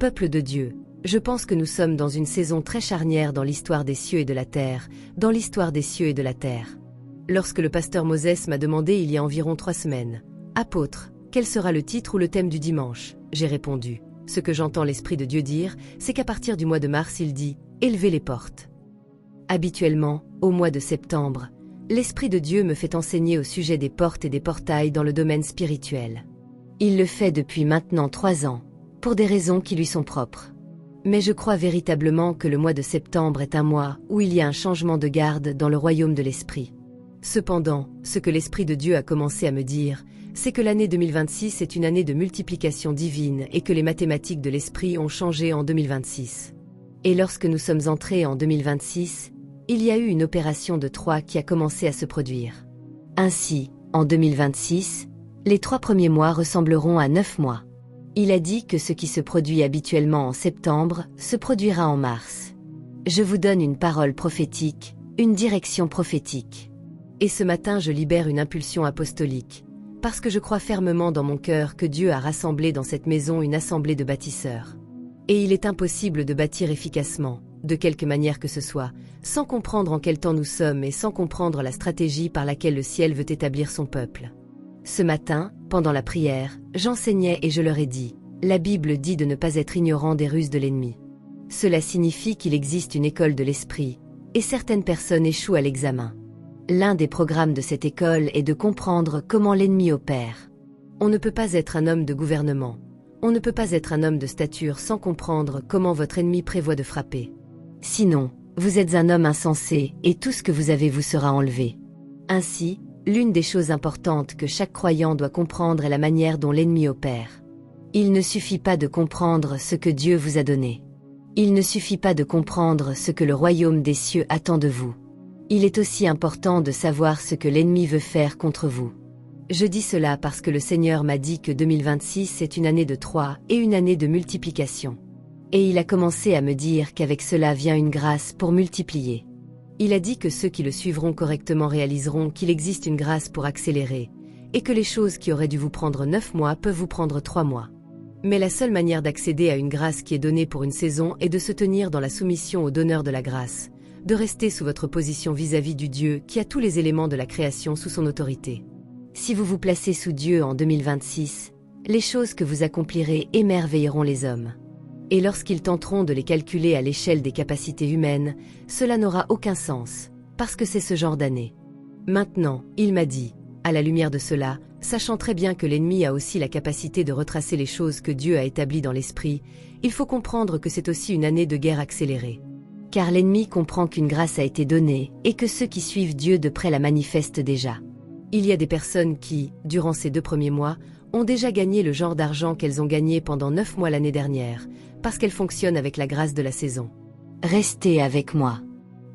Peuple de Dieu, je pense que nous sommes dans une saison très charnière dans l'histoire des cieux et de la terre, dans l'histoire des cieux et de la terre. Lorsque le pasteur Moses m'a demandé il y a environ 3 semaines, « Apôtre, quel sera le titre ou le thème du dimanche ?» J'ai répondu, « Ce que j'entends l'Esprit de Dieu dire, c'est qu'à partir du mois de mars il dit, « Élevez les portes ». Habituellement, au mois de septembre, l'Esprit de Dieu me fait enseigner au sujet des portes et des portails dans le domaine spirituel. Il le fait depuis maintenant 3 ans, pour des raisons qui lui sont propres. Mais je crois véritablement que le mois de septembre est un mois où il y a un changement de garde dans le royaume de l'Esprit. Cependant, ce que l'Esprit de Dieu a commencé à me dire, c'est que l'année 2026 est une année de multiplication divine et que les mathématiques de l'Esprit ont changé en 2026. Et lorsque nous sommes entrés en 2026, il y a eu une opération de 3 qui a commencé à se produire. Ainsi, en 2026, les 3 premiers mois ressembleront à 9 mois. Il a dit que ce qui se produit habituellement en septembre se produira en mars. Je vous donne une parole prophétique, une direction prophétique. Et ce matin je libère une impulsion apostolique, parce que je crois fermement dans mon cœur que Dieu a rassemblé dans cette maison une assemblée de bâtisseurs. Et il est impossible de bâtir efficacement, de quelque manière que ce soit, sans comprendre en quel temps nous sommes et sans comprendre la stratégie par laquelle le ciel veut établir son peuple. Ce matin, pendant la prière, j'enseignais et je leur ai dit, la Bible dit de ne pas être ignorant des ruses de l'ennemi. Cela signifie qu'il existe une école de l'esprit, et certaines personnes échouent à l'examen. L'un des programmes de cette école est de comprendre comment l'ennemi opère. On ne peut pas être un homme de gouvernement. On ne peut pas être un homme de stature sans comprendre comment votre ennemi prévoit de frapper. Sinon, vous êtes un homme insensé et tout ce que vous avez vous sera enlevé. Ainsi, l'une des choses importantes que chaque croyant doit comprendre est la manière dont l'ennemi opère. Il ne suffit pas de comprendre ce que Dieu vous a donné. Il ne suffit pas de comprendre ce que le royaume des cieux attend de vous. Il est aussi important de savoir ce que l'ennemi veut faire contre vous. Je dis cela parce que le Seigneur m'a dit que 2026 est une année de 3 et une année de multiplication. Et il a commencé à me dire qu'avec cela vient une grâce pour multiplier. Il a dit que ceux qui le suivront correctement réaliseront qu'il existe une grâce pour accélérer, et que les choses qui auraient dû vous prendre 9 mois peuvent vous prendre 3 mois. Mais la seule manière d'accéder à une grâce qui est donnée pour une saison est de se tenir dans la soumission au donneur de la grâce, de rester sous votre position vis-à-vis du Dieu qui a tous les éléments de la création sous son autorité. Si vous vous placez sous Dieu en 2026, les choses que vous accomplirez émerveilleront les hommes. Et lorsqu'ils tenteront de les calculer à l'échelle des capacités humaines, cela n'aura aucun sens, parce que c'est ce genre d'année. Maintenant, il m'a dit, à la lumière de cela, sachant très bien que l'ennemi a aussi la capacité de retracer les choses que Dieu a établies dans l'esprit, il faut comprendre que c'est aussi une année de guerre accélérée. Car l'ennemi comprend qu'une grâce a été donnée, et que ceux qui suivent Dieu de près la manifestent déjà. Il y a des personnes qui, durant ces 2 premiers mois, ont déjà gagné le genre d'argent qu'elles ont gagné pendant 9 mois l'année dernière, parce qu'elles fonctionnent avec la grâce de la saison. Restez avec moi.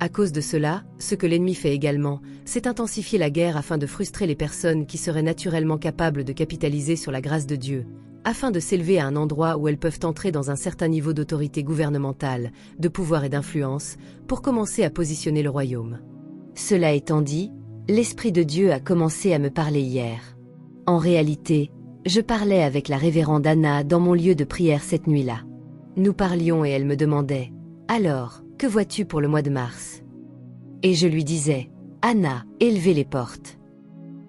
À cause de cela, ce que l'ennemi fait également, c'est intensifier la guerre afin de frustrer les personnes qui seraient naturellement capables de capitaliser sur la grâce de Dieu, afin de s'élever à un endroit où elles peuvent entrer dans un certain niveau d'autorité gouvernementale, de pouvoir et d'influence, pour commencer à positionner le royaume. Cela étant dit, l'Esprit de Dieu a commencé à me parler hier. En réalité, je parlais avec la révérende Anna dans mon lieu de prière cette nuit-là. Nous parlions et elle me demandait « Alors, que vois-tu pour le mois de mars ?» Et je lui disais « Anna, élevez les portes. »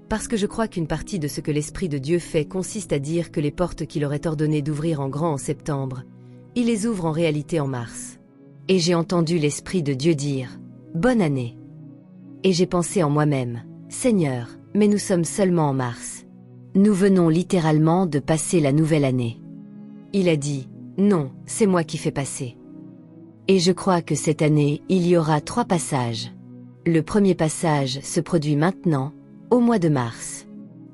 Parce que je crois qu'une partie de ce que l'Esprit de Dieu fait consiste à dire que les portes qu'il aurait ordonné d'ouvrir en grand en septembre, il les ouvre en réalité en mars. Et j'ai entendu l'Esprit de Dieu dire « Bonne année !» Et j'ai pensé en moi-même « Seigneur, mais nous sommes seulement en mars. Nous venons littéralement de passer la nouvelle année. » Il a dit « Non, c'est moi qui fais passer. » Et je crois que cette année, il y aura 3 passages. Le premier passage se produit maintenant, au mois de mars.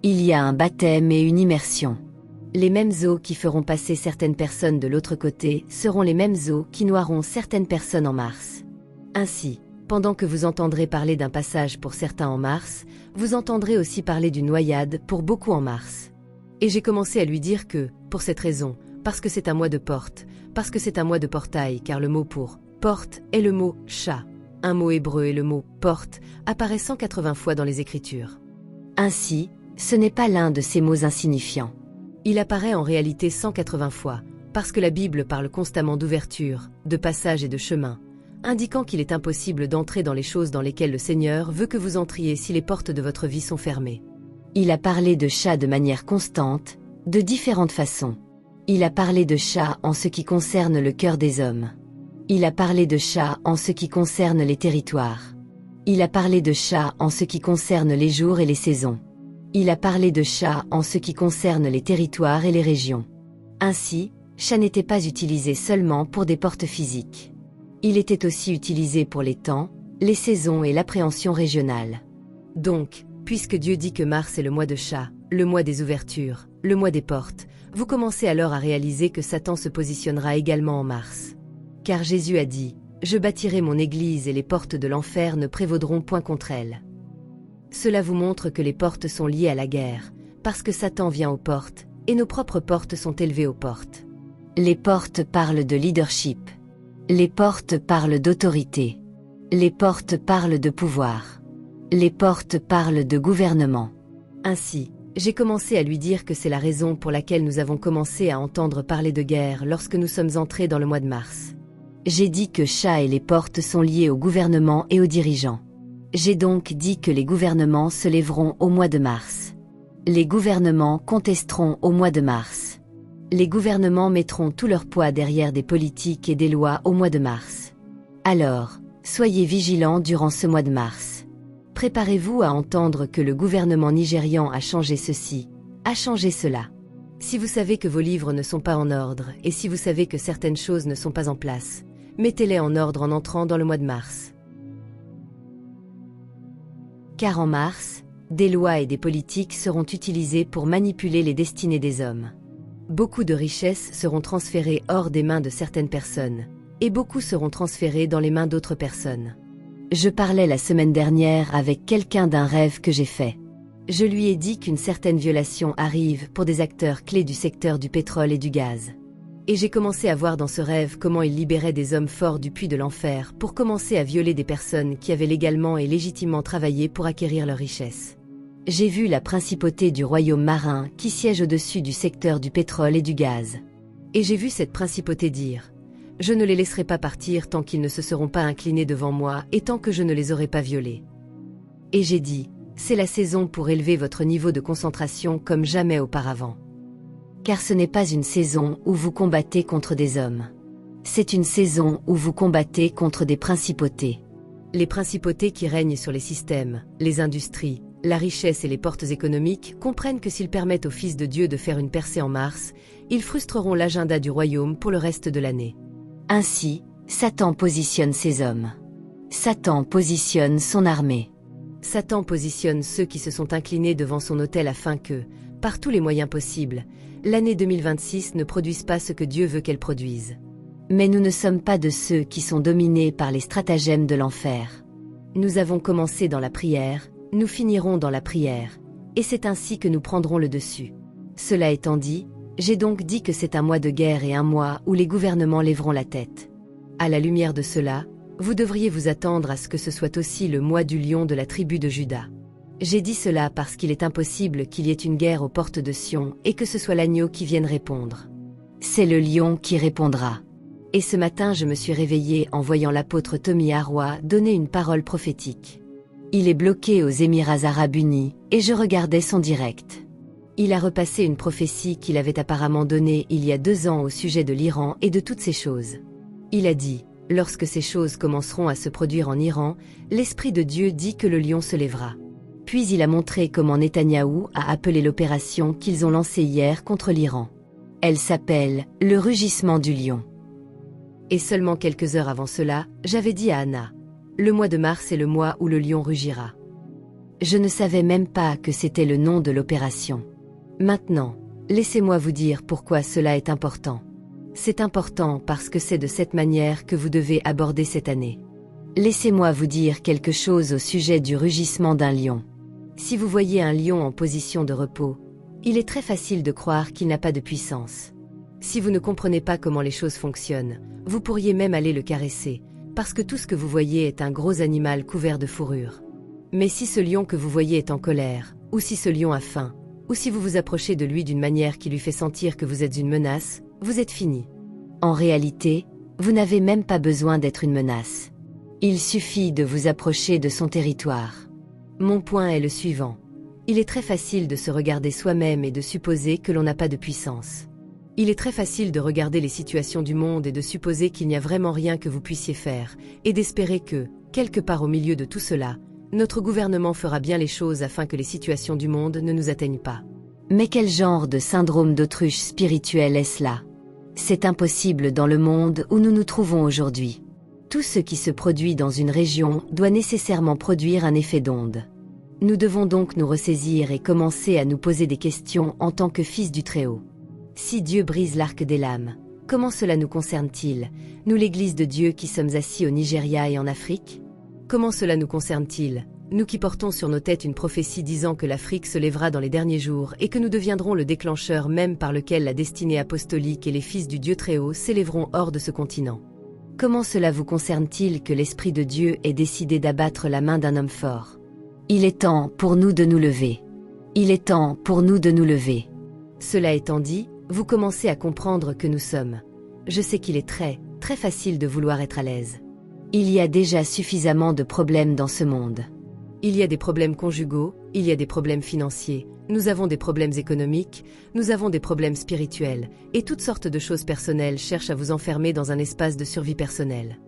Il y a un baptême et une immersion. Les mêmes eaux qui feront passer certaines personnes de l'autre côté seront les mêmes eaux qui noieront certaines personnes en mars. Ainsi, pendant que vous entendrez parler d'un passage pour certains en mars, vous entendrez aussi parler d'une noyade pour beaucoup en mars. Et j'ai commencé à lui dire que, pour cette raison, parce que c'est un mois de porte, parce que c'est un mois de portail, car le mot pour « porte » est le mot « chat ». Un mot hébreu et le mot « porte » apparaît 180 fois dans les Écritures. Ainsi, ce n'est pas l'un de ces mots insignifiants. Il apparaît en réalité 180 fois, parce que la Bible parle constamment d'ouverture, de passage et de chemin, indiquant qu'il est impossible d'entrer dans les choses dans lesquelles le Seigneur veut que vous entriez si les portes de votre vie sont fermées. Il a parlé de chat de manière constante, de différentes façons. Il a parlé de chat en ce qui concerne le cœur des hommes. Il a parlé de chat en ce qui concerne les territoires. Il a parlé de chat en ce qui concerne les jours et les saisons. Il a parlé de chat en ce qui concerne les territoires et les régions. Ainsi, chat n'était pas utilisé seulement pour des portes physiques. Il était aussi utilisé pour les temps, les saisons et l'appréhension régionale. Donc, puisque Dieu dit que mars est le mois de chat, le mois des ouvertures, le mois des portes, vous commencez alors à réaliser que Satan se positionnera également en mars. Car Jésus a dit, « Je bâtirai mon église et les portes de l'enfer ne prévaudront point contre elle. » Cela vous montre que les portes sont liées à la guerre, parce que Satan vient aux portes, et nos propres portes sont élevées aux portes. Les portes parlent de leadership. Les portes parlent d'autorité. Les portes parlent de pouvoir. Les portes parlent de gouvernement. Ainsi, j'ai commencé à lui dire que c'est la raison pour laquelle nous avons commencé à entendre parler de guerre lorsque nous sommes entrés dans le mois de mars. J'ai dit que chat et les portes sont liées au gouvernement et aux dirigeants. J'ai donc dit que les gouvernements se lèveront au mois de mars. Les gouvernements contesteront au mois de mars. Les gouvernements mettront tout leur poids derrière des politiques et des lois au mois de mars. Alors, soyez vigilants durant ce mois de mars. Préparez-vous à entendre que le gouvernement nigérian a changé ceci, a changé cela. Si vous savez que vos livres ne sont pas en ordre et si vous savez que certaines choses ne sont pas en place, mettez-les en ordre en entrant dans le mois de mars. Car en mars, des lois et des politiques seront utilisées pour manipuler les destinées des hommes. Beaucoup de richesses seront transférées hors des mains de certaines personnes, et beaucoup seront transférées dans les mains d'autres personnes. Je parlais la semaine dernière avec quelqu'un d'un rêve que j'ai fait. Je lui ai dit qu'une certaine violation arrive pour des acteurs clés du secteur du pétrole et du gaz. Et j'ai commencé à voir dans ce rêve comment il libérait des hommes forts du puits de l'enfer pour commencer à violer des personnes qui avaient légalement et légitimement travaillé pour acquérir leurs richesses. J'ai vu la principauté du royaume marin qui siège au-dessus du secteur du pétrole et du gaz. Et j'ai vu cette principauté dire « Je ne les laisserai pas partir tant qu'ils ne se seront pas inclinés devant moi et tant que je ne les aurai pas violés. » Et j'ai dit « C'est la saison pour élever votre niveau de concentration comme jamais auparavant. » Car ce n'est pas une saison où vous combattez contre des hommes. C'est une saison où vous combattez contre des principautés. Les principautés qui règnent sur les systèmes, les industries, la richesse et les portes économiques comprennent que s'ils permettent au Fils de Dieu de faire une percée en mars, ils frustreront l'agenda du royaume pour le reste de l'année. Ainsi, Satan positionne ses hommes. Satan positionne son armée. Satan positionne ceux qui se sont inclinés devant son autel afin que, par tous les moyens possibles, l'année 2026 ne produise pas ce que Dieu veut qu'elle produise. Mais nous ne sommes pas de ceux qui sont dominés par les stratagèmes de l'enfer. Nous avons commencé dans la prière, nous finirons dans la prière, et c'est ainsi que nous prendrons le dessus. Cela étant dit, j'ai donc dit que c'est un mois de guerre et un mois où les gouvernements lèveront la tête. À la lumière de cela, vous devriez vous attendre à ce que ce soit aussi le mois du lion de la tribu de Juda. J'ai dit cela parce qu'il est impossible qu'il y ait une guerre aux portes de Sion et que ce soit l'agneau qui vienne répondre. C'est le lion qui répondra. Et ce matin je me suis réveillée en voyant l'apôtre Tommy Arroy donner une parole prophétique. Il est bloqué aux Émirats Arabes Unis, et je regardais son direct. Il a repassé une prophétie qu'il avait apparemment donnée il y a 2 ans au sujet de l'Iran et de toutes ces choses. Il a dit, lorsque ces choses commenceront à se produire en Iran, l'Esprit de Dieu dit que le lion se lèvera. Puis il a montré comment Netanyahou a appelé l'opération qu'ils ont lancée hier contre l'Iran. Elle s'appelle « Le rugissement du lion ». Et seulement quelques heures avant cela, j'avais dit à Anna, « Le mois de mars est le mois où le lion rugira ». Je ne savais même pas que c'était le nom de l'opération. Maintenant, laissez-moi vous dire pourquoi cela est important. C'est important parce que c'est de cette manière que vous devez aborder cette année. Laissez-moi vous dire quelque chose au sujet du rugissement d'un lion. Si vous voyez un lion en position de repos, il est très facile de croire qu'il n'a pas de puissance. Si vous ne comprenez pas comment les choses fonctionnent, vous pourriez même aller le caresser, parce que tout ce que vous voyez est un gros animal couvert de fourrure. Mais si ce lion que vous voyez est en colère, ou si ce lion a faim, ou si vous vous approchez de lui d'une manière qui lui fait sentir que vous êtes une menace, vous êtes fini. En réalité, vous n'avez même pas besoin d'être une menace. Il suffit de vous approcher de son territoire. Mon point est le suivant. Il est très facile de se regarder soi-même et de supposer que l'on n'a pas de puissance. Il est très facile de regarder les situations du monde et de supposer qu'il n'y a vraiment rien que vous puissiez faire, et d'espérer que, quelque part au milieu de tout cela, notre gouvernement fera bien les choses afin que les situations du monde ne nous atteignent pas. Mais quel genre de syndrome d'autruche spirituel est-ce là? C'est impossible dans le monde où nous nous trouvons aujourd'hui. Tout ce qui se produit dans une région doit nécessairement produire un effet d'onde. Nous devons donc nous ressaisir et commencer à nous poser des questions en tant que fils du Très-Haut. Si Dieu brise l'arc des lames, comment cela nous concerne-t-il, nous l'Église de Dieu qui sommes assis au Nigeria et en Afrique? Comment cela nous concerne-t-il, nous qui portons sur nos têtes une prophétie disant que l'Afrique se lèvera dans les derniers jours et que nous deviendrons le déclencheur même par lequel la destinée apostolique et les fils du Dieu Très-Haut s'élèveront hors de ce continent? Comment cela vous concerne-t-il que l'Esprit de Dieu ait décidé d'abattre la main d'un homme fort? Il est temps pour nous de nous lever. Il est temps pour nous de nous lever. Cela étant dit, vous commencez à comprendre que nous sommes. Je sais qu'il est très facile de vouloir être à l'aise. Il y a déjà suffisamment de problèmes dans ce monde. Il y a des problèmes conjugaux, il y a des problèmes financiers, nous avons des problèmes économiques, nous avons des problèmes spirituels, et toutes sortes de choses personnelles cherchent à vous enfermer dans un espace de survie personnelle.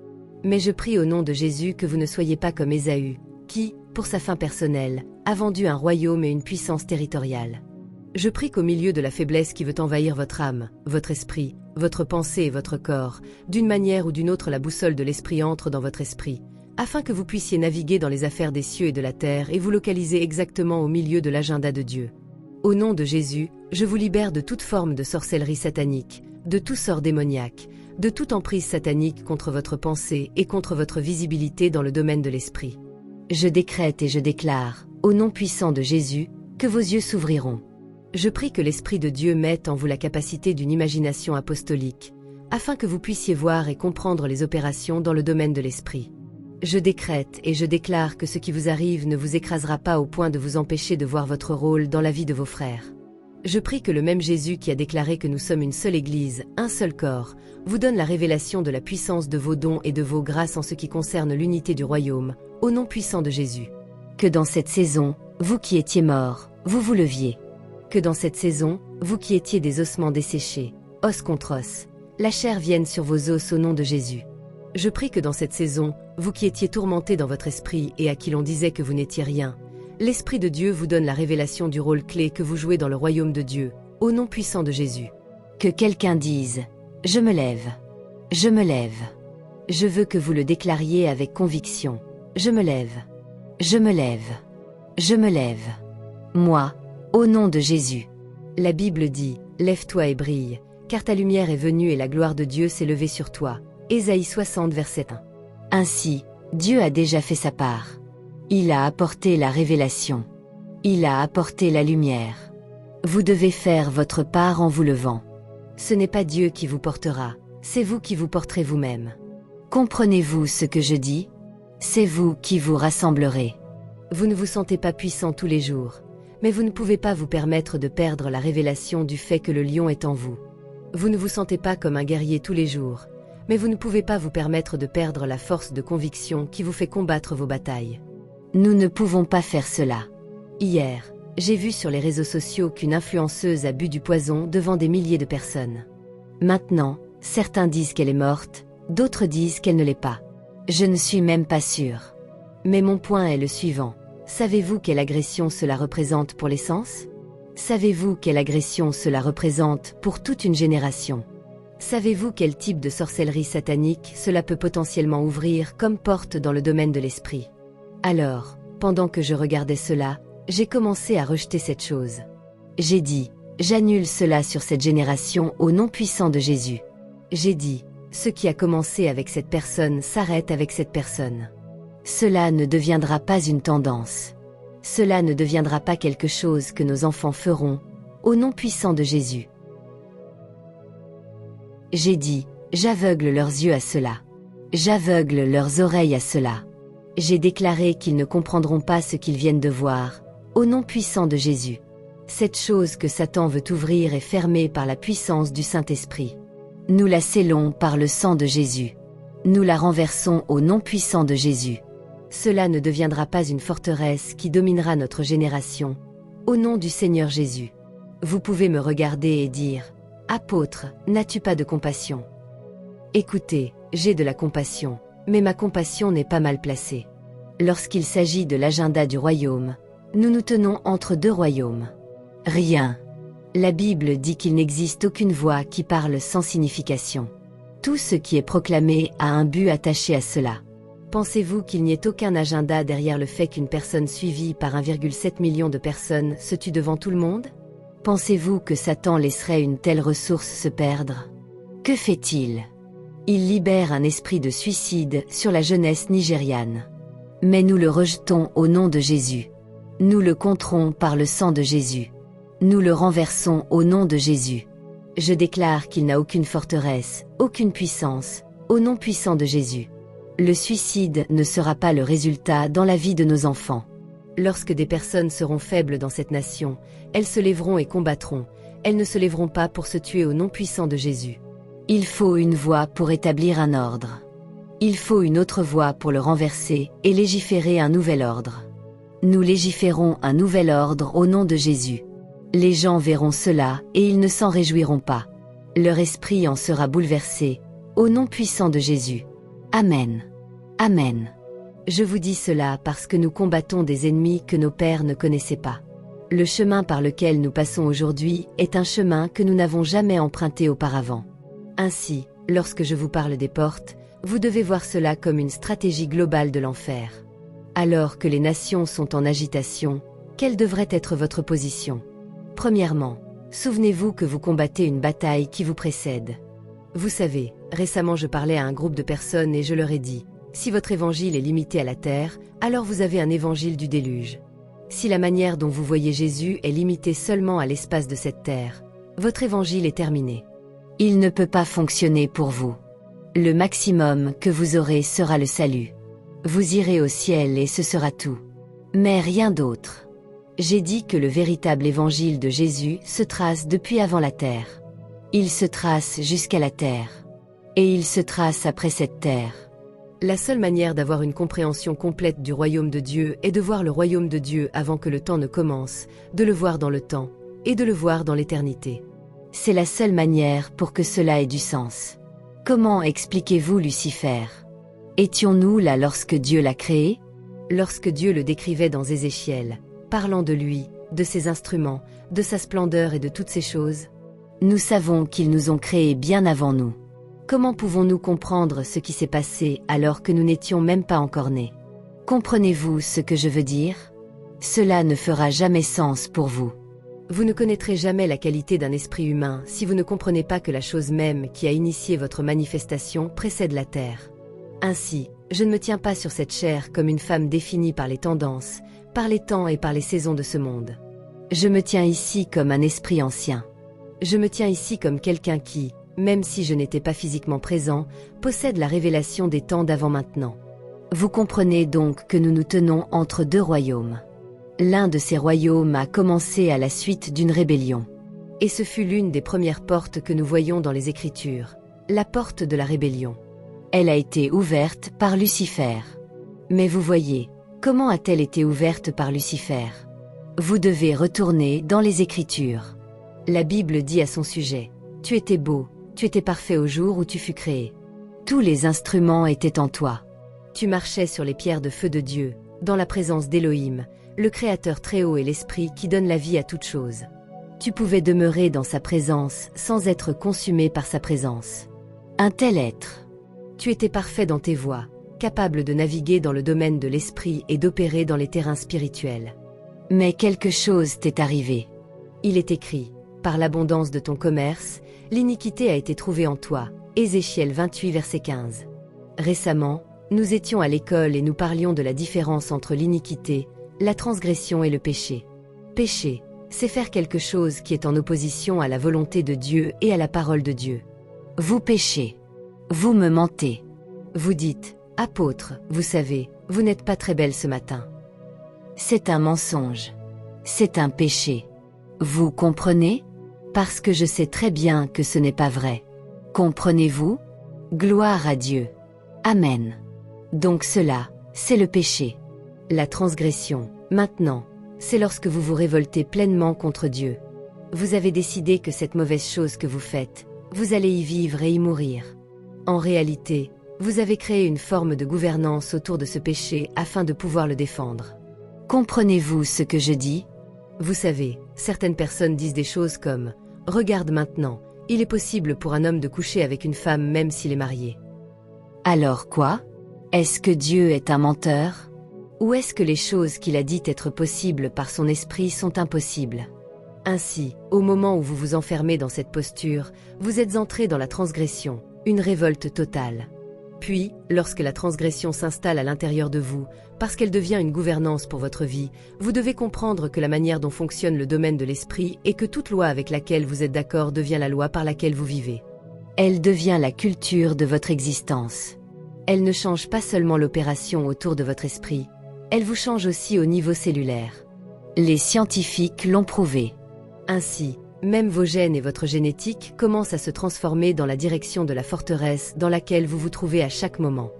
Mais je prie au nom de Jésus que vous ne soyez pas comme Ésaü, qui, pour sa fin personnelle, a vendu un royaume et une puissance territoriale. Je prie qu'au milieu de la faiblesse qui veut envahir votre âme, votre esprit, votre pensée et votre corps, d'une manière ou d'une autre la boussole de l'esprit entre dans votre esprit, afin que vous puissiez naviguer dans les affaires des cieux et de la terre et vous localiser exactement au milieu de l'agenda de Dieu. Au nom de Jésus, je vous libère de toute forme de sorcellerie satanique, de tout sort démoniaque, de toute emprise satanique contre votre pensée et contre votre visibilité dans le domaine de l'esprit. Je décrète et je déclare, au nom puissant de Jésus, que vos yeux s'ouvriront. Je prie que l'Esprit de Dieu mette en vous la capacité d'une imagination apostolique, afin que vous puissiez voir et comprendre les opérations dans le domaine de l'esprit. Je décrète et je déclare que ce qui vous arrive ne vous écrasera pas au point de vous empêcher de voir votre rôle dans la vie de vos frères. Je prie que le même Jésus qui a déclaré que nous sommes une seule Église, un seul corps, vous donne la révélation de la puissance de vos dons et de vos grâces en ce qui concerne l'unité du royaume, au nom puissant de Jésus. Que dans cette saison, vous qui étiez morts, vous vous leviez. Que dans cette saison, vous qui étiez des ossements desséchés, os contre os, la chair vienne sur vos os au nom de Jésus. Je prie que dans cette saison, vous qui étiez tourmentés dans votre esprit et à qui l'on disait que vous n'étiez rien, l'Esprit de Dieu vous donne la révélation du rôle clé que vous jouez dans le royaume de Dieu, au nom puissant de Jésus. Que quelqu'un dise « Je me lève. Je me lève. » Je veux que vous le déclariez avec conviction. Je me lève. Je me lève. Je me lève. Moi, au nom de Jésus. La Bible dit « Lève-toi et brille, car ta lumière est venue et la gloire de Dieu s'est levée sur toi. » Ésaïe 60 verset 1. Ainsi, Dieu a déjà fait sa part. Il a apporté la révélation. Il a apporté la lumière. Vous devez faire votre part en vous levant. Ce n'est pas Dieu qui vous portera, c'est vous qui vous porterez vous-même. Comprenez-vous ce que je dis? C'est vous qui vous rassemblerez. Vous ne vous sentez pas puissant tous les jours, mais vous ne pouvez pas vous permettre de perdre la révélation du fait que le lion est en vous. Vous ne vous sentez pas comme un guerrier tous les jours, mais vous ne pouvez pas vous permettre de perdre la force de conviction qui vous fait combattre vos batailles. Nous ne pouvons pas faire cela. Hier, j'ai vu sur les réseaux sociaux qu'une influenceuse a bu du poison devant des milliers de personnes. Maintenant, certains disent qu'elle est morte, d'autres disent qu'elle ne l'est pas. Je ne suis même pas sûre. Mais mon point est le suivant. Savez-vous quelle agression cela représente pour les sens? Savez-vous quelle agression cela représente pour toute une génération? Savez-vous quel type de sorcellerie satanique cela peut potentiellement ouvrir comme porte dans le domaine de l'esprit? Alors, pendant que je regardais cela, j'ai commencé à rejeter cette chose. J'ai dit, j'annule cela sur cette génération au nom puissant de Jésus. J'ai dit, ce qui a commencé avec cette personne s'arrête avec cette personne. Cela ne deviendra pas une tendance. Cela ne deviendra pas quelque chose que nos enfants feront, au nom puissant de Jésus. J'ai dit, j'aveugle leurs yeux à cela. J'aveugle leurs oreilles à cela. J'ai déclaré qu'ils ne comprendront pas ce qu'ils viennent de voir, au nom puissant de Jésus. Cette chose que Satan veut ouvrir est fermée par la puissance du Saint-Esprit. Nous la scellons par le sang de Jésus. Nous la renversons au nom puissant de Jésus. Cela ne deviendra pas une forteresse qui dominera notre génération. Au nom du Seigneur Jésus. Vous pouvez me regarder et dire, « Apôtre, n'as-tu pas de compassion ?» Écoutez, j'ai de la compassion, mais ma compassion n'est pas mal placée. Lorsqu'il s'agit de l'agenda du royaume, nous nous tenons entre deux royaumes. Rien. La Bible dit qu'il n'existe aucune voix qui parle sans signification. Tout ce qui est proclamé a un but attaché à cela. Pensez-vous qu'il n'y ait aucun agenda derrière le fait qu'une personne suivie par 1,7 million de personnes se tue devant tout le monde? Pensez-vous que Satan laisserait une telle ressource se perdre? Que fait-il? Il libère un esprit de suicide sur la jeunesse nigériane. Mais nous le rejetons au nom de Jésus. Nous le controns par le sang de Jésus. Nous le renversons au nom de Jésus. Je déclare qu'il n'a aucune forteresse, aucune puissance, au nom puissant de Jésus. Le suicide ne sera pas le résultat dans la vie de nos enfants. Lorsque des personnes seront faibles dans cette nation, elles se lèveront et combattront. Elles ne se lèveront pas pour se tuer au nom puissant de Jésus. Il faut une voix pour établir un ordre. Il faut une autre voix pour le renverser et légiférer un nouvel ordre. Nous légiférons un nouvel ordre au nom de Jésus. Les gens verront cela et ils ne s'en réjouiront pas. Leur esprit en sera bouleversé, au nom puissant de Jésus. Amen. Amen. Je vous dis cela parce que nous combattons des ennemis que nos pères ne connaissaient pas. Le chemin par lequel nous passons aujourd'hui est un chemin que nous n'avons jamais emprunté auparavant. Ainsi, lorsque je vous parle des portes, vous devez voir cela comme une stratégie globale de l'enfer. Alors que les nations sont en agitation, quelle devrait être votre position? Premièrement, souvenez-vous que vous combattez une bataille qui vous précède. Vous savez, récemment je parlais à un groupe de personnes et je leur ai dit, si votre évangile est limité à la terre, alors vous avez un évangile du déluge. Si la manière dont vous voyez Jésus est limitée seulement à l'espace de cette terre, votre évangile est terminé. Il ne peut pas fonctionner pour vous. Le maximum que vous aurez sera le salut. Vous irez au ciel et ce sera tout. Mais rien d'autre. J'ai dit que le véritable évangile de Jésus se trace depuis avant la terre. Il se trace jusqu'à la terre. Et il se trace après cette terre. La seule manière d'avoir une compréhension complète du royaume de Dieu est de voir le royaume de Dieu avant que le temps ne commence, de le voir dans le temps, et de le voir dans l'éternité. C'est la seule manière pour que cela ait du sens. Comment expliquez-vous Lucifer? Étions-nous là lorsque Dieu l'a créé? Lorsque Dieu le décrivait dans Ézéchiel, parlant de lui, de ses instruments, de sa splendeur et de toutes ces choses? Nous savons qu'ils nous ont créés bien avant nous. Comment pouvons-nous comprendre ce qui s'est passé alors que nous n'étions même pas encore nés? Comprenez-vous ce que je veux dire? Cela ne fera jamais sens pour vous. Vous ne connaîtrez jamais la qualité d'un esprit humain si vous ne comprenez pas que la chose même qui a initié votre manifestation précède la terre. Ainsi, je ne me tiens pas sur cette chair comme une femme définie par les tendances, par les temps et par les saisons de ce monde. Je me tiens ici comme un esprit ancien. Je me tiens ici comme quelqu'un qui, même si je n'étais pas physiquement présent, possède la révélation des temps d'avant maintenant. Vous comprenez donc que nous nous tenons entre deux royaumes. L'un de ces royaumes a commencé à la suite d'une rébellion. Et ce fut l'une des premières portes que nous voyons dans les Écritures, la porte de la rébellion. Elle a été ouverte par Lucifer. Mais vous voyez, comment a-t-elle été ouverte par Lucifer? Vous devez retourner dans les Écritures. La Bible dit à son sujet, « Tu étais beau, tu étais parfait au jour où tu fus créé. Tous les instruments étaient en toi. Tu marchais sur les pierres de feu de Dieu, dans la présence d'Élohim, le Créateur très haut et l'Esprit qui donne la vie à toute chose. Tu pouvais demeurer dans sa présence sans être consumé par sa présence. Un tel être. Tu étais parfait dans tes voies, capable de naviguer dans le domaine de l'esprit et d'opérer dans les terrains spirituels. Mais quelque chose t'est arrivé. Il est écrit, par l'abondance de ton commerce, l'iniquité a été trouvée en toi. Ézéchiel 28 verset 15. Récemment, nous étions à l'école et nous parlions de la différence entre l'iniquité, la transgression et le péché. Péché, c'est faire quelque chose qui est en opposition à la volonté de Dieu et à la parole de Dieu. Vous péchez. Vous me mentez. Vous dites, apôtre, vous savez, vous n'êtes pas très belle ce matin. C'est un mensonge. C'est un péché. Vous comprenez? Parce que je sais très bien que ce n'est pas vrai. Comprenez-vous? Gloire à Dieu. Amen. Donc cela, c'est le péché. La transgression, maintenant, c'est lorsque vous vous révoltez pleinement contre Dieu. Vous avez décidé que cette mauvaise chose que vous faites, vous allez y vivre et y mourir. En réalité, vous avez créé une forme de gouvernance autour de ce péché afin de pouvoir le défendre. Comprenez-vous ce que je dis? Vous savez, certaines personnes disent des choses comme « Regarde maintenant, il est possible pour un homme de coucher avec une femme même s'il est marié. » Alors quoi? Est-ce que Dieu est un menteur? Ou est-ce que les choses qu'il a dites être possibles par son esprit sont impossibles? Ainsi, au moment où vous vous enfermez dans cette posture, vous êtes entré dans la transgression, une révolte totale. Puis, lorsque la transgression s'installe à l'intérieur de vous, parce qu'elle devient une gouvernance pour votre vie, vous devez comprendre que la manière dont fonctionne le domaine de l'esprit et que toute loi avec laquelle vous êtes d'accord devient la loi par laquelle vous vivez. Elle devient la culture de votre existence. Elle ne change pas seulement l'opération autour de votre esprit, elle vous change aussi au niveau cellulaire. Les scientifiques l'ont prouvé. Ainsi, même vos gènes et votre génétique commencent à se transformer dans la direction de la forteresse dans laquelle vous vous trouvez à chaque moment.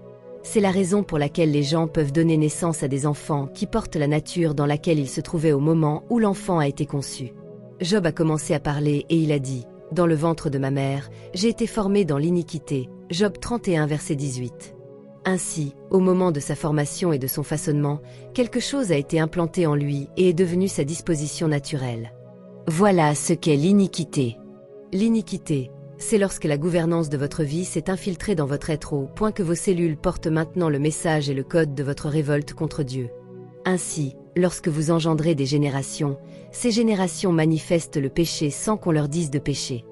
C'est la raison pour laquelle les gens peuvent donner naissance à des enfants qui portent la nature dans laquelle ils se trouvaient au moment où l'enfant a été conçu. Job a commencé à parler et il a dit « Dans le ventre de ma mère, j'ai été formé dans l'iniquité » Job 31 verset 18. Ainsi, au moment de sa formation et de son façonnement, quelque chose a été implanté en lui et est devenu sa disposition naturelle. Voilà ce qu'est l'iniquité. L'iniquité, c'est lorsque la gouvernance de votre vie s'est infiltrée dans votre être au point que vos cellules portent maintenant le message et le code de votre révolte contre Dieu. Ainsi, lorsque vous engendrez des générations, ces générations manifestent le péché sans qu'on leur dise de pécher.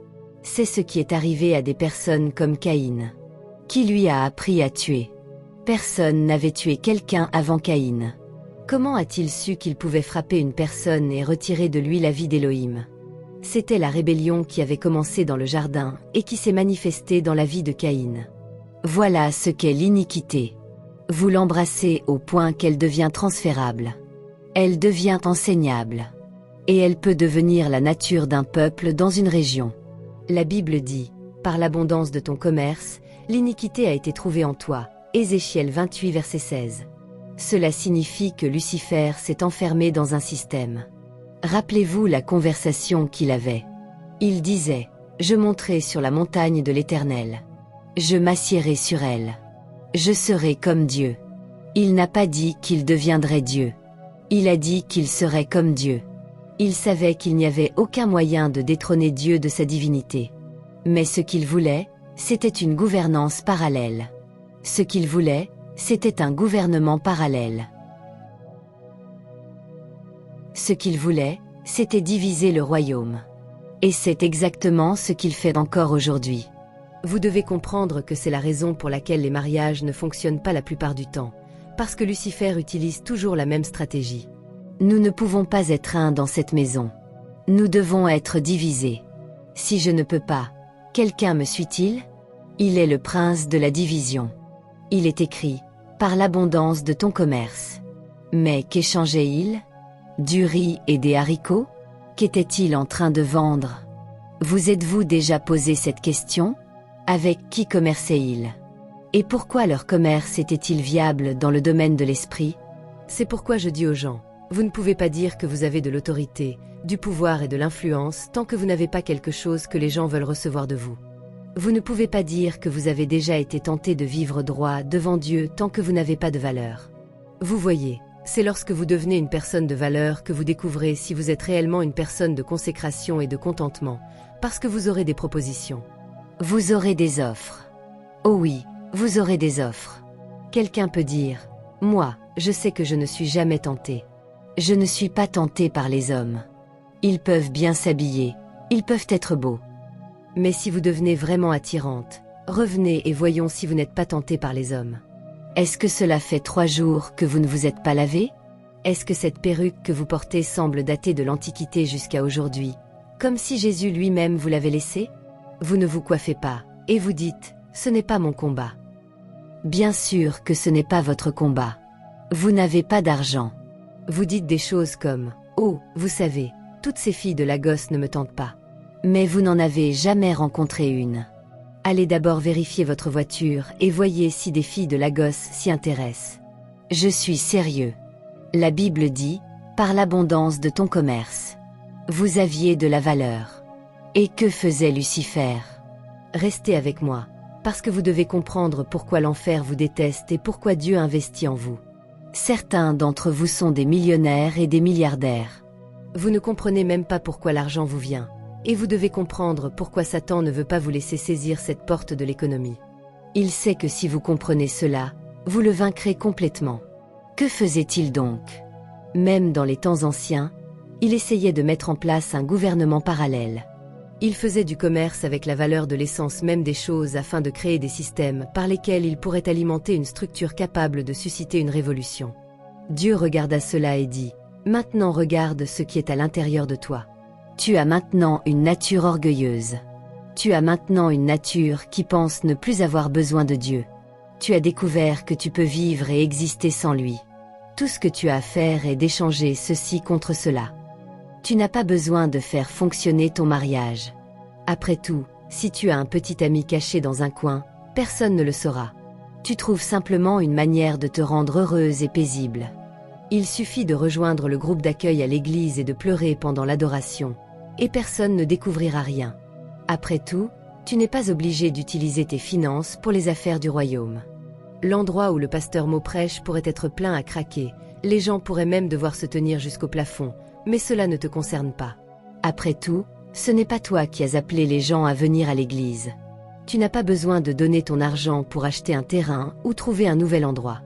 C'est ce qui est arrivé à des personnes comme Caïn. Qui lui a appris à tuer? Personne n'avait tué quelqu'un avant Caïn. Comment a-t-il su qu'il pouvait frapper une personne et retirer de lui la vie d'Élohim? C'était la rébellion qui avait commencé dans le jardin et qui s'est manifestée dans la vie de Caïn. Voilà ce qu'est l'iniquité. Vous l'embrassez au point qu'elle devient transférable. Elle devient enseignable. Et elle peut devenir la nature d'un peuple dans une région. La Bible dit, par l'abondance de ton commerce, l'iniquité a été trouvée en toi. Ézéchiel 28 verset 16. Cela signifie que Lucifer s'est enfermé dans un système. Rappelez-vous la conversation qu'il avait. Il disait, « Je monterai sur la montagne de l'Éternel. Je m'assiérai sur elle. Je serai comme Dieu. » Il n'a pas dit qu'il deviendrait Dieu. Il a dit qu'il serait comme Dieu. Il savait qu'il n'y avait aucun moyen de détrôner Dieu de sa divinité. Mais ce qu'il voulait, c'était une gouvernance parallèle. Ce qu'il voulait, c'était un gouvernement parallèle. Ce qu'il voulait, c'était diviser le royaume. Et c'est exactement ce qu'il fait encore aujourd'hui. Vous devez comprendre que c'est la raison pour laquelle les mariages ne fonctionnent pas la plupart du temps, parce que Lucifer utilise toujours la même stratégie. Nous ne pouvons pas être un dans cette maison. Nous devons être divisés. Si je ne peux pas, quelqu'un me suit-il? Il est le prince de la division. Il est écrit, par l'abondance de ton commerce. Mais qu'échangeait-il? Du riz et des haricots? Qu'était-il en train de vendre? Vous êtes-vous déjà posé cette question? Avec qui commerçait-il? Et pourquoi leur commerce était-il viable dans le domaine de l'esprit? C'est pourquoi je dis aux gens, vous ne pouvez pas dire que vous avez de l'autorité, du pouvoir et de l'influence tant que vous n'avez pas quelque chose que les gens veulent recevoir de vous. Vous ne pouvez pas dire que vous avez déjà été tenté de vivre droit devant Dieu tant que vous n'avez pas de valeur. Vous voyez, c'est lorsque vous devenez une personne de valeur que vous découvrez si vous êtes réellement une personne de consécration et de contentement, parce que vous aurez des propositions. Vous aurez des offres. Oh oui, vous aurez des offres. Quelqu'un peut dire, moi, je sais que je ne suis jamais tenté. Je ne suis pas tenté par les hommes. Ils peuvent bien s'habiller, ils peuvent être beaux. Mais si vous devenez vraiment attirante, revenez et voyons si vous n'êtes pas tenté par les hommes. Est-ce que cela fait 3 jours que vous ne vous êtes pas lavé? Est-ce que cette perruque que vous portez semble dater de l'Antiquité jusqu'à aujourd'hui, comme si Jésus lui-même vous l'avait laissée? Vous ne vous coiffez pas, et vous dites, ce n'est pas mon combat. Bien sûr que ce n'est pas votre combat. Vous n'avez pas d'argent. Vous dites des choses comme, oh, vous savez, Toutes ces filles de Lagos ne me tentent pas. Mais vous n'en avez jamais rencontré une. Allez d'abord vérifier votre voiture et voyez si des filles de Lagos s'y intéressent. Je suis sérieux. La Bible dit, par l'abondance de ton commerce. Vous aviez de la valeur. Et que faisait Lucifer? Restez avec moi, parce que vous devez comprendre pourquoi l'enfer vous déteste et pourquoi Dieu investit en vous. Certains d'entre vous sont des millionnaires et des milliardaires. Vous ne comprenez même pas pourquoi l'argent vous vient. Et vous devez comprendre pourquoi Satan ne veut pas vous laisser saisir cette porte de l'économie. Il sait que si vous comprenez cela, vous le vaincrez complètement. Que faisait-il donc? Même dans les temps anciens, il essayait de mettre en place un gouvernement parallèle. Il faisait du commerce avec la valeur de l'essence même des choses afin de créer des systèmes par lesquels il pourrait alimenter une structure capable de susciter une révolution. Dieu regarda cela et dit, « Maintenant regarde ce qui est à l'intérieur de toi. Tu as maintenant une nature orgueilleuse. Tu as maintenant une nature qui pense ne plus avoir besoin de Dieu. Tu as découvert que tu peux vivre et exister sans lui. Tout ce que tu as à faire est d'échanger ceci contre cela. Tu n'as pas besoin de faire fonctionner ton mariage. Après tout, si tu as un petit ami caché dans un coin, personne ne le saura. Tu trouves simplement une manière de te rendre heureuse et paisible. Il suffit de rejoindre le groupe d'accueil à l'église et de pleurer pendant l'adoration, et personne ne découvrira rien. Après tout, tu n'es pas obligé d'utiliser tes finances pour les affaires du royaume. L'endroit où le pasteur Mo prêche pourrait être plein à craquer, les gens pourraient même devoir se tenir jusqu'au plafond, mais cela ne te concerne pas. Après tout, ce n'est pas toi qui as appelé les gens à venir à l'église. Tu n'as pas besoin de donner ton argent pour acheter un terrain ou trouver un nouvel endroit.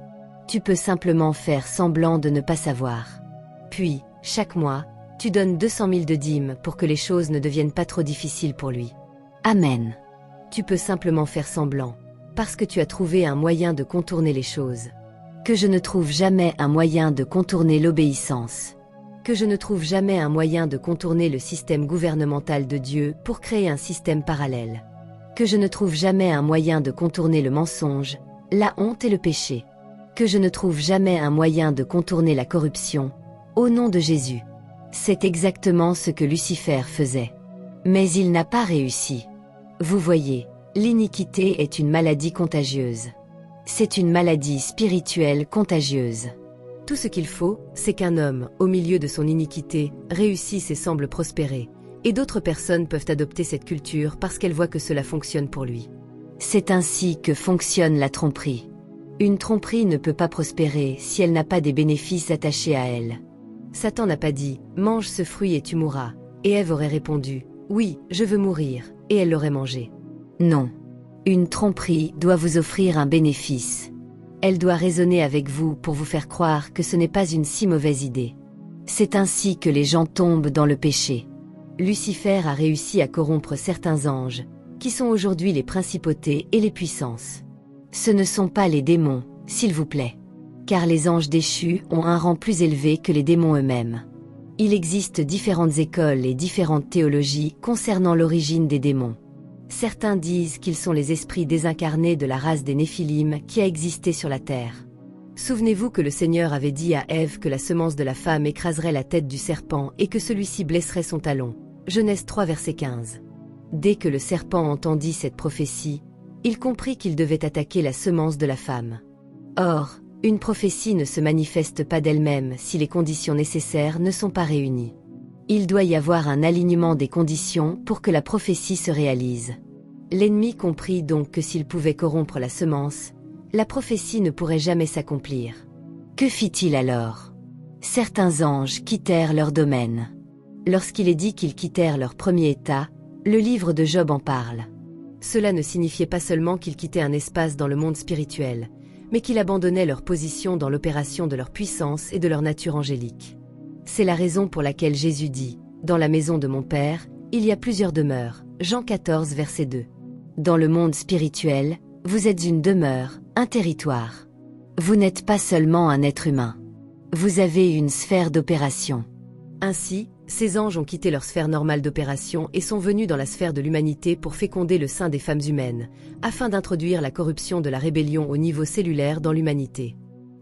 Tu peux simplement faire semblant de ne pas savoir. Puis, chaque mois, tu donnes 200 000 de dîmes pour que les choses ne deviennent pas trop difficiles pour lui. Amen. Tu peux simplement faire semblant, parce que tu as trouvé un moyen de contourner les choses. Que je ne trouve jamais un moyen de contourner l'obéissance. Que je ne trouve jamais un moyen de contourner le système gouvernemental de Dieu pour créer un système parallèle. Que je ne trouve jamais un moyen de contourner le mensonge, la honte et le péché. Que je ne trouve jamais un moyen de contourner la corruption, au nom de Jésus. C'est exactement ce que Lucifer faisait. Mais il n'a pas réussi. Vous voyez, l'iniquité est une maladie contagieuse. C'est une maladie spirituelle contagieuse. Tout ce qu'il faut, c'est qu'un homme, au milieu de son iniquité, réussisse et semble prospérer. Et d'autres personnes peuvent adopter cette culture parce qu'elles voient que cela fonctionne pour lui. C'est ainsi que fonctionne la tromperie. Une tromperie ne peut pas prospérer si elle n'a pas des bénéfices attachés à elle. Satan n'a pas dit « mange ce fruit et tu mourras ». Et Ève aurait répondu « oui, je veux mourir », et elle l'aurait mangé. Non. Une tromperie doit vous offrir un bénéfice. Elle doit raisonner avec vous pour vous faire croire que ce n'est pas une si mauvaise idée. C'est ainsi que les gens tombent dans le péché. Lucifer a réussi à corrompre certains anges, qui sont aujourd'hui les principautés et les puissances. Ce ne sont pas les démons, s'il vous plaît. Car les anges déchus ont un rang plus élevé que les démons eux-mêmes. Il existe différentes écoles et différentes théologies concernant l'origine des démons. Certains disent qu'ils sont les esprits désincarnés de la race des Néphilim qui a existé sur la terre. Souvenez-vous que le Seigneur avait dit à Ève que la semence de la femme écraserait la tête du serpent et que celui-ci blesserait son talon. Genèse 3 verset 15. Dès que le serpent entendit cette prophétie, il comprit qu'il devait attaquer la semence de la femme. Or, une prophétie ne se manifeste pas d'elle-même si les conditions nécessaires ne sont pas réunies. Il doit y avoir un alignement des conditions pour que la prophétie se réalise. L'ennemi comprit donc que s'il pouvait corrompre la semence, la prophétie ne pourrait jamais s'accomplir. Que fit-il alors? Certains anges quittèrent leur domaine. Lorsqu'il est dit qu'ils quittèrent leur premier état, le livre de Job en parle. Cela ne signifiait pas seulement qu'ils quittaient un espace dans le monde spirituel, mais qu'ils abandonnaient leur position dans l'opération de leur puissance et de leur nature angélique. C'est la raison pour laquelle Jésus dit « Dans la maison de mon Père, il y a plusieurs demeures » Jean 14 verset 2. Dans le monde spirituel, vous êtes une demeure, un territoire. Vous n'êtes pas seulement un être humain. Vous avez une sphère d'opération. Ainsi, ces anges ont quitté leur sphère normale d'opération et sont venus dans la sphère de l'humanité pour féconder le sein des femmes humaines, afin d'introduire la corruption de la rébellion au niveau cellulaire dans l'humanité.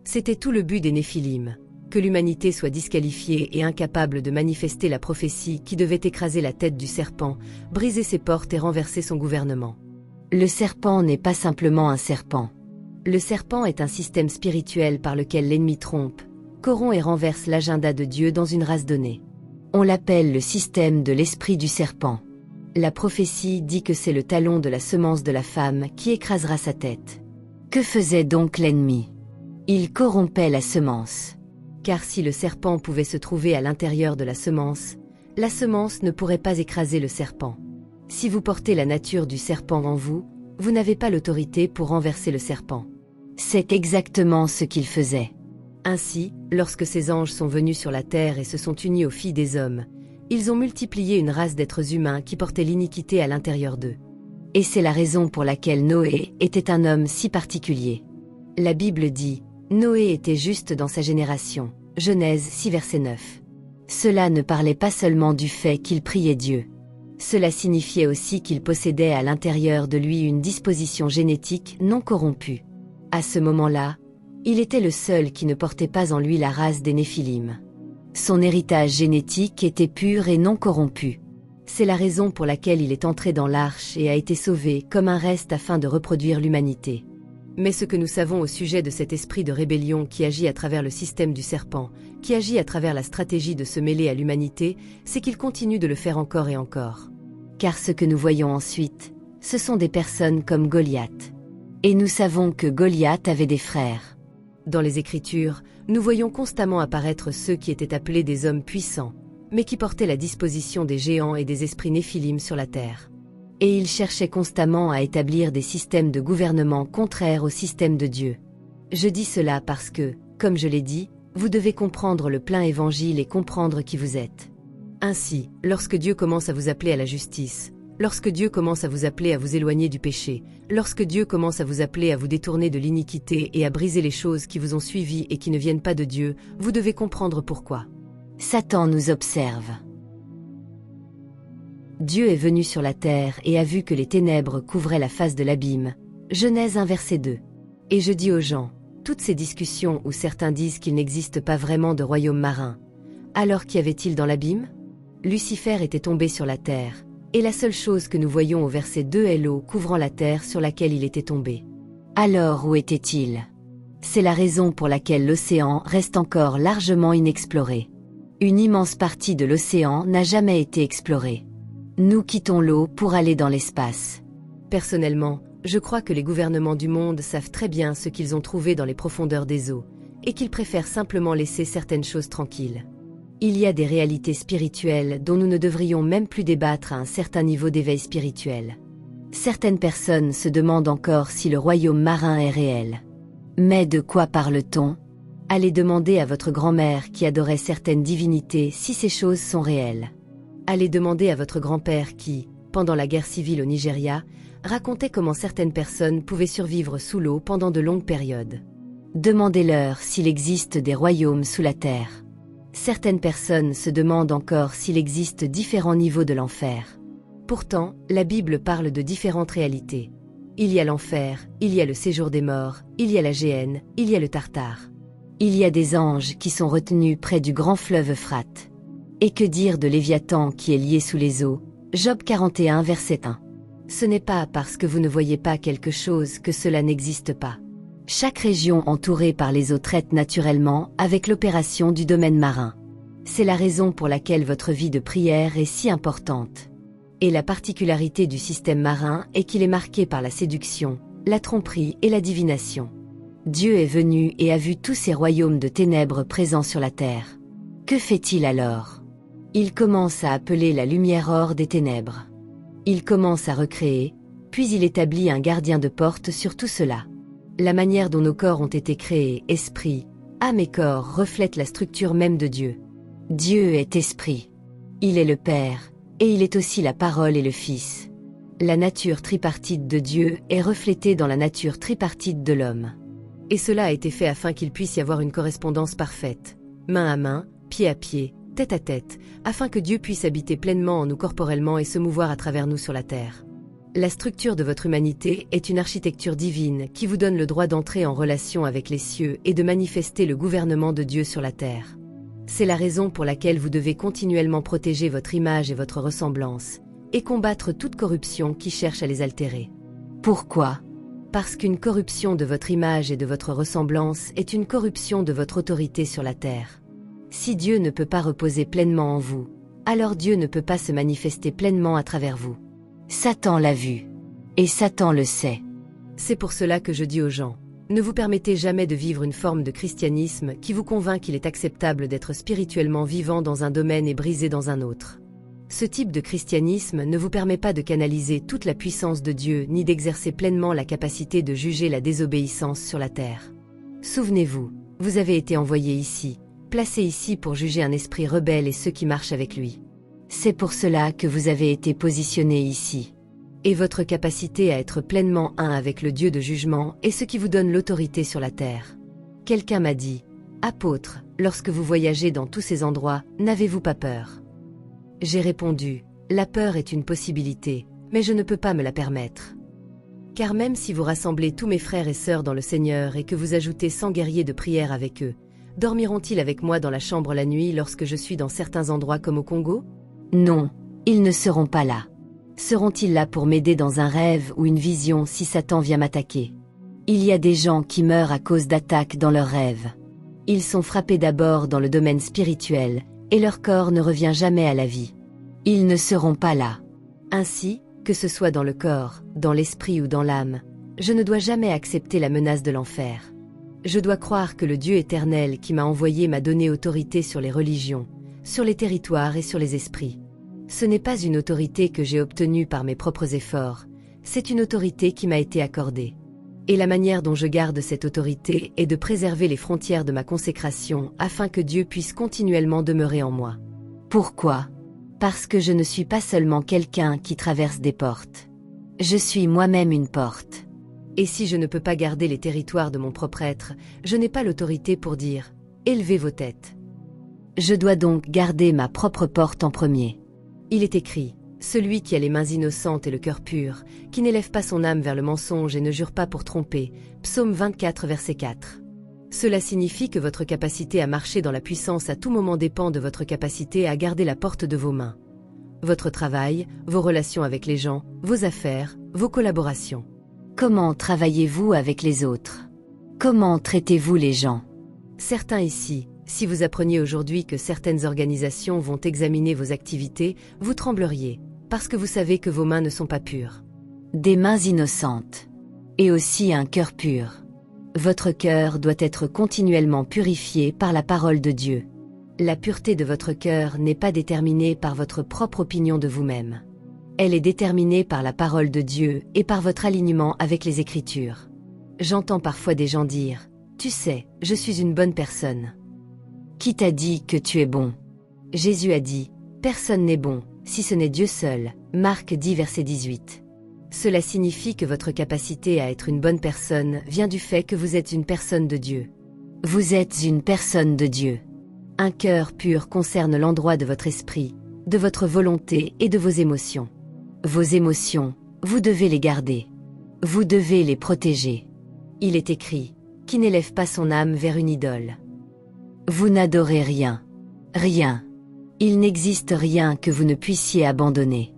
C'était tout le but des Néphilim. que l'humanité soit disqualifiée et incapable de manifester la prophétie qui devait écraser la tête du serpent, briser ses portes et renverser son gouvernement. Le serpent n'est pas simplement un serpent. Le serpent est un système spirituel par lequel l'ennemi trompe, corrompt et renverse l'agenda de Dieu dans une race donnée. On l'appelle le système de l'esprit du serpent. La prophétie dit que c'est le talon de la semence de la femme qui écrasera sa tête. Que faisait donc l'ennemi? Il corrompait la semence. Car si le serpent pouvait se trouver à l'intérieur de la semence ne pourrait pas écraser le serpent. Si vous portez la nature du serpent en vous, vous n'avez pas l'autorité pour renverser le serpent. C'est exactement ce qu'il faisait. Ainsi, lorsque ces anges sont venus sur la terre et se sont unis aux filles des hommes, ils ont multiplié une race d'êtres humains qui portaient l'iniquité à l'intérieur d'eux. Et c'est la raison pour laquelle Noé était un homme si particulier. La Bible dit, Noé était juste dans sa génération. Genèse 6 verset 9. Cela ne parlait pas seulement du fait qu'il priait Dieu. Cela signifiait aussi qu'il possédait à l'intérieur de lui une disposition génétique non corrompue. À ce moment-là, il était le seul qui ne portait pas en lui la race des Néphilim. Son héritage génétique était pur et non corrompu. C'est la raison pour laquelle il est entré dans l'arche et a été sauvé comme un reste afin de reproduire l'humanité. Mais ce que nous savons au sujet de cet esprit de rébellion qui agit à travers le système du serpent, qui agit à travers la stratégie de se mêler à l'humanité, c'est qu'il continue de le faire encore et encore. Car ce que nous voyons ensuite, ce sont des personnes comme Goliath. Et nous savons que Goliath avait des frères. Dans les Écritures, nous voyons constamment apparaître ceux qui étaient appelés des hommes puissants, mais qui portaient la disposition des géants et des esprits néphilim sur la terre. Et ils cherchaient constamment à établir des systèmes de gouvernement contraires au système de Dieu. Je dis cela parce que, comme je l'ai dit, vous devez comprendre le plein évangile et comprendre qui vous êtes. Ainsi, lorsque Dieu commence à vous appeler à la justice, lorsque Dieu commence à vous appeler à vous éloigner du péché, lorsque Dieu commence à vous appeler à vous détourner de l'iniquité et à briser les choses qui vous ont suivi et qui ne viennent pas de Dieu, vous devez comprendre pourquoi. Satan nous observe. Dieu est venu sur la terre et a vu que les ténèbres couvraient la face de l'abîme. Genèse 1 verset 2. Et je dis aux gens, toutes ces discussions où certains disent qu'il n'existe pas vraiment de royaume marin, alors qu'y avait-il dans l'abîme? Lucifer était tombé sur la terre, et la seule chose que nous voyons au verset 2 est l'eau couvrant la terre sur laquelle il était tombé. Alors où était-il? C'est la raison pour laquelle l'océan reste encore largement inexploré. Une immense partie de l'océan n'a jamais été explorée. Nous quittons l'eau pour aller dans l'espace. Personnellement, je crois que les gouvernements du monde savent très bien ce qu'ils ont trouvé dans les profondeurs des eaux, et qu'ils préfèrent simplement laisser certaines choses tranquilles. Il y a des réalités spirituelles dont nous ne devrions même plus débattre à un certain niveau d'éveil spirituel. Certaines personnes se demandent encore si le royaume marin est réel. Mais de quoi parle-t-on? Allez demander à votre grand-mère qui adorait certaines divinités si ces choses sont réelles. Allez demander à votre grand-père qui, pendant la guerre civile au Nigeria, racontait comment certaines personnes pouvaient survivre sous l'eau pendant de longues périodes. Demandez-leur s'il existe des royaumes sous la terre. Certaines personnes se demandent encore s'il existe différents niveaux de l'enfer. Pourtant, la Bible parle de différentes réalités. Il y a l'enfer, il y a le séjour des morts, il y a la Géhenne, il y a le Tartare. Il y a des anges qui sont retenus près du grand fleuve Euphrate. Et que dire de Léviathan qui est lié sous les eaux? Job 41 verset 1. Ce n'est pas parce que vous ne voyez pas quelque chose que cela n'existe pas. Chaque région entourée par les eaux traite naturellement avec l'opération du domaine marin. C'est la raison pour laquelle votre vie de prière est si importante. Et la particularité du système marin est qu'il est marqué par la séduction, la tromperie et la divination. Dieu est venu et a vu tous ces royaumes de ténèbres présents sur la terre. Que fait-il alors? Il commence à appeler la lumière hors des ténèbres. Il commence à recréer, puis il établit un gardien de porte sur tout cela. La manière dont nos corps ont été créés, esprit, âme et corps, reflète la structure même de Dieu. Dieu est esprit. Il est le Père, et il est aussi la parole et le Fils. La nature tripartite de Dieu est reflétée dans la nature tripartite de l'homme. Et cela a été fait afin qu'il puisse y avoir une correspondance parfaite, main à main, pied à pied, tête à tête, afin que Dieu puisse habiter pleinement en nous corporellement et se mouvoir à travers nous sur la terre. La structure de votre humanité est une architecture divine qui vous donne le droit d'entrer en relation avec les cieux et de manifester le gouvernement de Dieu sur la terre. C'est la raison pour laquelle vous devez continuellement protéger votre image et votre ressemblance, et combattre toute corruption qui cherche à les altérer. Pourquoi? Parce qu'une corruption de votre image et de votre ressemblance est une corruption de votre autorité sur la terre. Si Dieu ne peut pas reposer pleinement en vous, alors Dieu ne peut pas se manifester pleinement à travers vous. Satan l'a vu. Et Satan le sait. C'est pour cela que je dis aux gens, ne vous permettez jamais de vivre une forme de christianisme qui vous convainc qu'il est acceptable d'être spirituellement vivant dans un domaine et brisé dans un autre. Ce type de christianisme ne vous permet pas de canaliser toute la puissance de Dieu ni d'exercer pleinement la capacité de juger la désobéissance sur la terre. Souvenez-vous, vous avez été envoyé ici, placé ici pour juger un esprit rebelle et ceux qui marchent avec lui. C'est pour cela que vous avez été positionné ici. Et votre capacité à être pleinement un avec le Dieu de jugement est ce qui vous donne l'autorité sur la terre. Quelqu'un m'a dit, « Apôtre, lorsque vous voyagez dans tous ces endroits, n'avez-vous pas peur ?» J'ai répondu, « La peur est une possibilité, mais je ne peux pas me la permettre. » Car même si vous rassemblez tous mes frères et sœurs dans le Seigneur et que vous ajoutez 100 guerriers de prière avec eux, dormiront-ils avec moi dans la chambre la nuit lorsque je suis dans certains endroits comme au Congo? Non, ils ne seront pas là. Seront-ils là pour m'aider dans un rêve ou une vision si Satan vient m'attaquer? Il y a des gens qui meurent à cause d'attaques dans leurs rêves. Ils sont frappés d'abord dans le domaine spirituel, et leur corps ne revient jamais à la vie. Ils ne seront pas là. Ainsi, que ce soit dans le corps, dans l'esprit ou dans l'âme, je ne dois jamais accepter la menace de l'enfer. Je dois croire que le Dieu éternel qui m'a envoyé m'a donné autorité sur les religions, sur les territoires et sur les esprits. Ce n'est pas une autorité que j'ai obtenue par mes propres efforts, c'est une autorité qui m'a été accordée. Et la manière dont je garde cette autorité est de préserver les frontières de ma consécration afin que Dieu puisse continuellement demeurer en moi. Pourquoi? Parce que je ne suis pas seulement quelqu'un qui traverse des portes. Je suis moi-même une porte. Et si je ne peux pas garder les territoires de mon propre être, je n'ai pas l'autorité pour dire « Élevez vos têtes ». Je dois donc garder ma propre porte en premier. Il est écrit, celui qui a les mains innocentes et le cœur pur, qui n'élève pas son âme vers le mensonge et ne jure pas pour tromper. Psaume 24, verset 4. Cela signifie que votre capacité à marcher dans la puissance à tout moment dépend de votre capacité à garder la porte de vos mains. Votre travail, vos relations avec les gens, vos affaires, vos collaborations. Comment travaillez-vous avec les autres? Comment traitez-vous les gens? Certains ici, si vous appreniez aujourd'hui que certaines organisations vont examiner vos activités, vous trembleriez, parce que vous savez que vos mains ne sont pas pures. Des mains innocentes. Et aussi un cœur pur. Votre cœur doit être continuellement purifié par la parole de Dieu. La pureté de votre cœur n'est pas déterminée par votre propre opinion de vous-même. Elle est déterminée par la parole de Dieu et par votre alignement avec les Écritures. J'entends parfois des gens dire, « Tu sais, je suis une bonne personne. » Qui t'a dit que tu es bon? Jésus a dit, « Personne n'est bon, si ce n'est Dieu seul. » Marc 10, verset 18. Cela signifie que votre capacité à être une bonne personne vient du fait que vous êtes une personne de Dieu. Vous êtes une personne de Dieu. Un cœur pur concerne l'endroit de votre esprit, de votre volonté et de vos émotions. Vos émotions, vous devez les garder. Vous devez les protéger. Il est écrit, « Qui n'élève pas son âme vers une idole. » Vous n'adorez rien. Rien. Il n'existe rien que vous ne puissiez abandonner.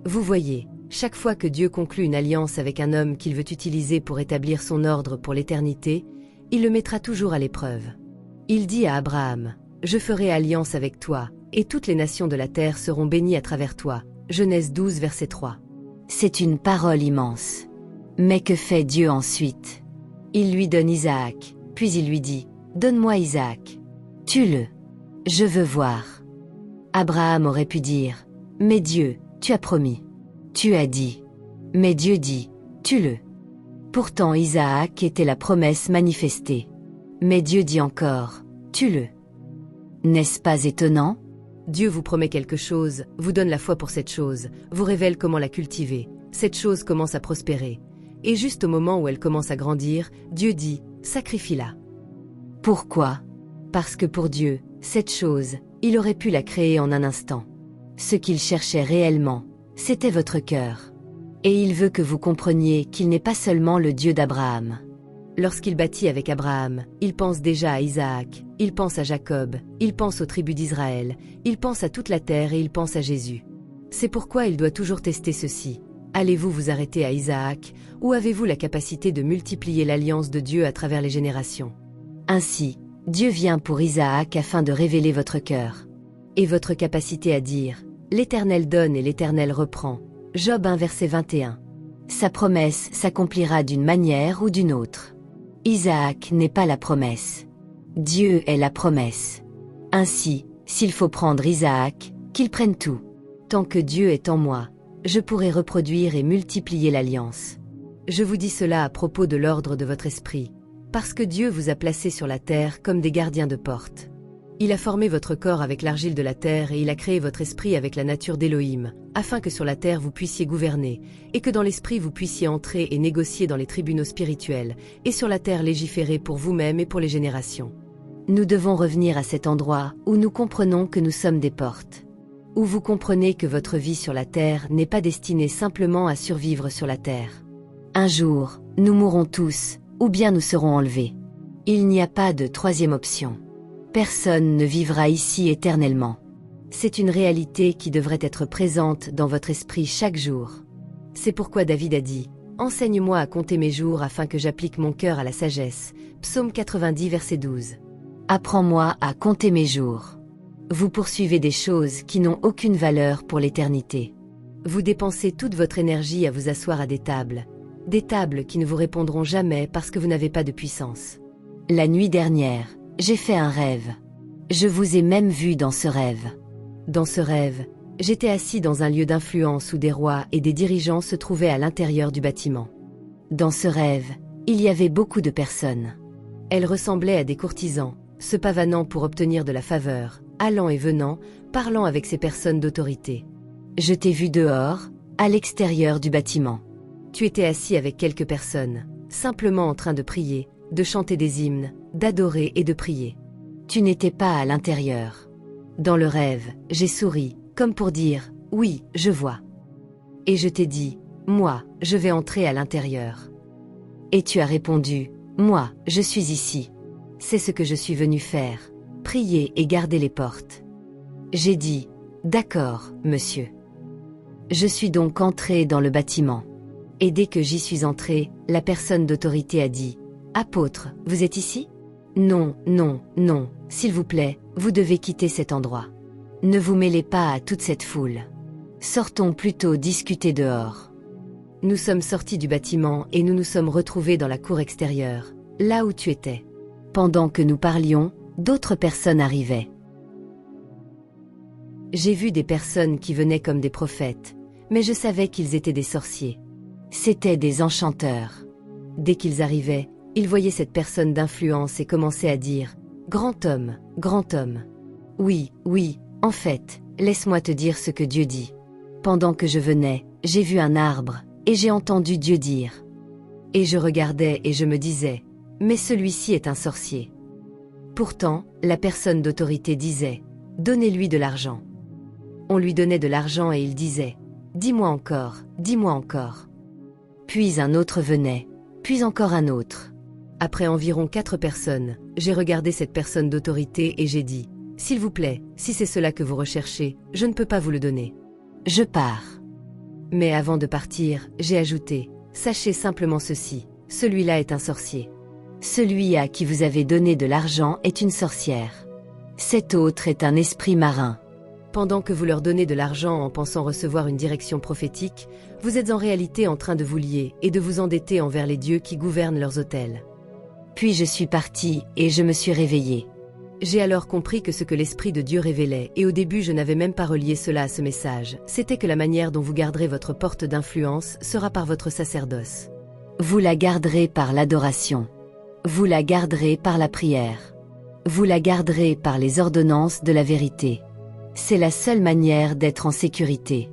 Vous voyez, chaque fois que Dieu conclut une alliance avec un homme qu'il veut utiliser pour établir son ordre pour l'éternité, il le mettra toujours à l'épreuve. Il dit à Abraham, « Je ferai alliance avec toi, et toutes les nations de la terre seront bénies à travers toi. » Genèse 12, verset 3. C'est une parole immense. Mais que fait Dieu ensuite? Il lui donne Isaac, puis il lui dit, « Donne-moi Isaac. » Tue-le. Je veux voir. Abraham aurait pu dire, « Mais Dieu, tu as promis. » Tu as dit. Mais Dieu dit, « Tue-le. » Pourtant Isaac était la promesse manifestée. Mais Dieu dit encore, « Tue-le. » N'est-ce pas étonnant? Dieu vous promet quelque chose, vous donne la foi pour cette chose, vous révèle comment la cultiver, cette chose commence à prospérer. Et juste au moment où elle commence à grandir, Dieu dit, « Sacrifie-la. » Pourquoi? Parce que pour Dieu, cette chose, il aurait pu la créer en un instant. Ce qu'il cherchait réellement, c'était votre cœur. Et il veut que vous compreniez qu'il n'est pas seulement le Dieu d'Abraham. Lorsqu'il bâtit avec Abraham, il pense déjà à Isaac, il pense à Jacob, il pense aux tribus d'Israël, il pense à toute la terre et il pense à Jésus. C'est pourquoi il doit toujours tester ceci. Allez-vous vous arrêter à Isaac, ou avez-vous la capacité de multiplier l'alliance de Dieu à travers les générations? Ainsi, Dieu vient pour Isaac afin de révéler votre cœur. Et votre capacité à dire « L'Éternel donne et l'Éternel reprend ». Job 1 verset 21. Sa promesse s'accomplira d'une manière ou d'une autre. Isaac n'est pas la promesse. Dieu est la promesse. Ainsi, s'il faut prendre Isaac, qu'il prenne tout. Tant que Dieu est en moi, je pourrai reproduire et multiplier l'alliance. Je vous dis cela à propos de l'ordre de votre esprit, parce que Dieu vous a placé sur la terre comme des gardiens de porte. Il a formé votre corps avec l'argile de la terre et il a créé votre esprit avec la nature d'Élohim, afin que sur la terre vous puissiez gouverner, et que dans l'esprit vous puissiez entrer et négocier dans les tribunaux spirituels, et sur la terre légiférer pour vous-même et pour les générations. Nous devons revenir à cet endroit où nous comprenons que nous sommes des portes. Où vous comprenez que votre vie sur la terre n'est pas destinée simplement à survivre sur la terre. Un jour, nous mourrons tous, ou bien nous serons enlevés. Il n'y a pas de troisième option. Personne ne vivra ici éternellement. C'est une réalité qui devrait être présente dans votre esprit chaque jour. C'est pourquoi David a dit « Enseigne-moi à compter mes jours afin que j'applique mon cœur à la sagesse » Psaume 90 verset 12. Apprends-moi à compter mes jours. Vous poursuivez des choses qui n'ont aucune valeur pour l'éternité. Vous dépensez toute votre énergie à vous asseoir à des tables qui ne vous répondront jamais parce que vous n'avez pas de puissance. La nuit dernière, j'ai fait un rêve. Je vous ai même vu dans ce rêve. Dans ce rêve, j'étais assis dans un lieu d'influence où des rois et des dirigeants se trouvaient à l'intérieur du bâtiment. Dans ce rêve, il y avait beaucoup de personnes. Elles ressemblaient à des courtisans, se pavanant pour obtenir de la faveur, allant et venant, parlant avec ces personnes d'autorité. Je t'ai vu dehors, à l'extérieur du bâtiment. Tu étais assis avec quelques personnes, simplement en train de prier, de chanter des hymnes, d'adorer et de prier. Tu n'étais pas à l'intérieur. Dans le rêve, j'ai souri, comme pour dire « Oui, je vois ». Et je t'ai dit « Moi, je vais entrer à l'intérieur ». Et tu as répondu « Moi, je suis ici. C'est ce que je suis venu faire, prier et garder les portes. » J'ai dit « D'accord, monsieur. » Je suis donc entré dans le bâtiment. Et dès que j'y suis entré, la personne d'autorité a dit « Apôtre, vous êtes ici ? Non, non, non, s'il vous plaît, vous devez quitter cet endroit. Ne vous mêlez pas à toute cette foule. Sortons plutôt discuter dehors. » Nous sommes sortis du bâtiment et nous nous sommes retrouvés dans la cour extérieure, là où tu étais. Pendant que nous parlions, d'autres personnes arrivaient. J'ai vu des personnes qui venaient comme des prophètes, mais je savais qu'ils étaient des sorciers. C'étaient des enchanteurs. Dès qu'ils arrivaient, ils voyaient cette personne d'influence et commençaient à dire « Grand homme, grand homme. » Oui, oui, en fait, laisse-moi te dire ce que Dieu dit. Pendant que je venais, j'ai vu un arbre, et j'ai entendu Dieu dire. Et je regardais et je me disais « Mais celui-ci est un sorcier. » Pourtant, la personne d'autorité disait « Donnez-lui de l'argent. » On lui donnait de l'argent et il disait « Dis-moi encore, dis-moi encore. » Puis un autre venait, puis encore un autre. Après environ 4 personnes, j'ai regardé cette personne d'autorité et j'ai dit « S'il vous plaît, si c'est cela que vous recherchez, je ne peux pas vous le donner. Je pars. » Mais avant de partir, j'ai ajouté « Sachez simplement ceci, celui-là est un sorcier. » Celui à qui vous avez donné de l'argent est une sorcière. Cet autre est un esprit marin. Pendant que vous leur donnez de l'argent en pensant recevoir une direction prophétique, vous êtes en réalité en train de vous lier et de vous endetter envers les dieux qui gouvernent leurs autels. Puis je suis parti et je me suis réveillé. J'ai alors compris que ce que l'Esprit de Dieu révélait, et au début je n'avais même pas relié cela à ce message, c'était que la manière dont vous garderez votre porte d'influence sera par votre sacerdoce. Vous la garderez par l'adoration. Vous la garderez par la prière. Vous la garderez par les ordonnances de la vérité. C'est la seule manière d'être en sécurité.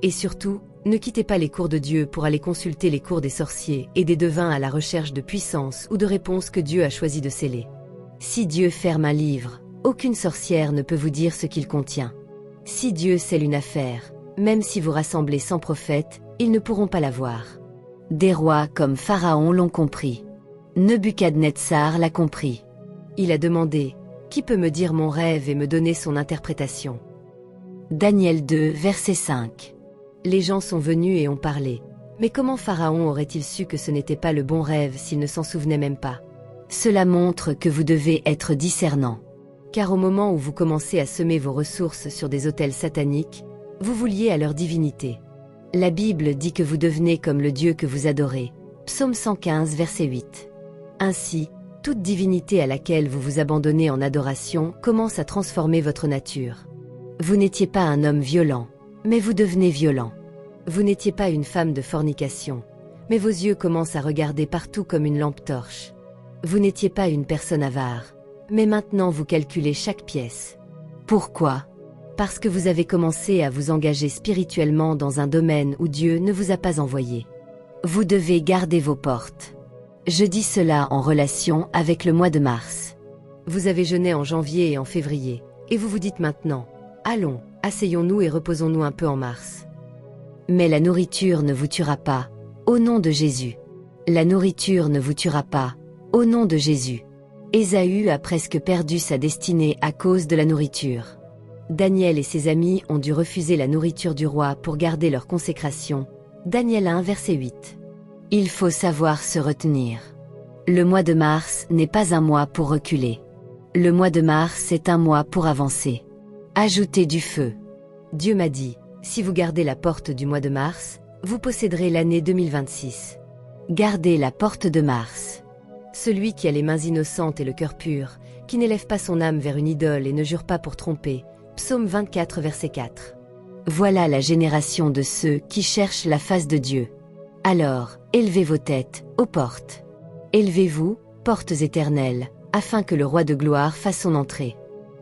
Et surtout, ne quittez pas les cours de Dieu pour aller consulter les cours des sorciers et des devins à la recherche de puissance ou de réponses que Dieu a choisi de sceller. Si Dieu ferme un livre, aucune sorcière ne peut vous dire ce qu'il contient. Si Dieu scelle une affaire, même si vous rassemblez 100 prophètes, ils ne pourront pas la voir. Des rois comme Pharaon l'ont compris. Nebuchadnezzar l'a compris. Il a demandé, qui peut me dire mon rêve et me donner son interprétation? Daniel 2, verset 5. Les gens sont venus et ont parlé. Mais comment Pharaon aurait-il su que ce n'était pas le bon rêve s'il ne s'en souvenait même pas? Cela montre que vous devez être discernant. Car au moment où vous commencez à semer vos ressources sur des autels sataniques, vous vous liez à leur divinité. La Bible dit que vous devenez comme le Dieu que vous adorez. Psaume 115, verset 8. Ainsi, toute divinité à laquelle vous vous abandonnez en adoration commence à transformer votre nature. Vous n'étiez pas un homme violent, mais vous devenez violent. Vous n'étiez pas une femme de fornication, mais vos yeux commencent à regarder partout comme une lampe torche. Vous n'étiez pas une personne avare, mais maintenant vous calculez chaque pièce. Pourquoi? Parce que vous avez commencé à vous engager spirituellement dans un domaine où Dieu ne vous a pas envoyé. Vous devez garder vos portes. Je dis cela en relation avec le mois de mars. Vous avez jeûné en janvier et en février, et vous vous dites maintenant, allons, asseyons-nous et reposons-nous un peu en mars. Mais la nourriture ne vous tuera pas, au nom de Jésus. La nourriture ne vous tuera pas, au nom de Jésus. Ésaü a presque perdu sa destinée à cause de la nourriture. Daniel et ses amis ont dû refuser la nourriture du roi pour garder leur consécration. Daniel 1, verset 8. Il faut savoir se retenir. Le mois de mars n'est pas un mois pour reculer. Le mois de mars est un mois pour avancer. Ajoutez du feu. Dieu m'a dit, si vous gardez la porte du mois de mars, vous posséderez l'année 2026. Gardez la porte de mars. Celui qui a les mains innocentes et le cœur pur, qui n'élève pas son âme vers une idole et ne jure pas pour tromper. Psaume 24, verset 4. Voilà la génération de ceux qui cherchent la face de Dieu. Alors, élevez vos têtes, ô portes. Élevez-vous, portes éternelles, afin que le roi de gloire fasse son entrée.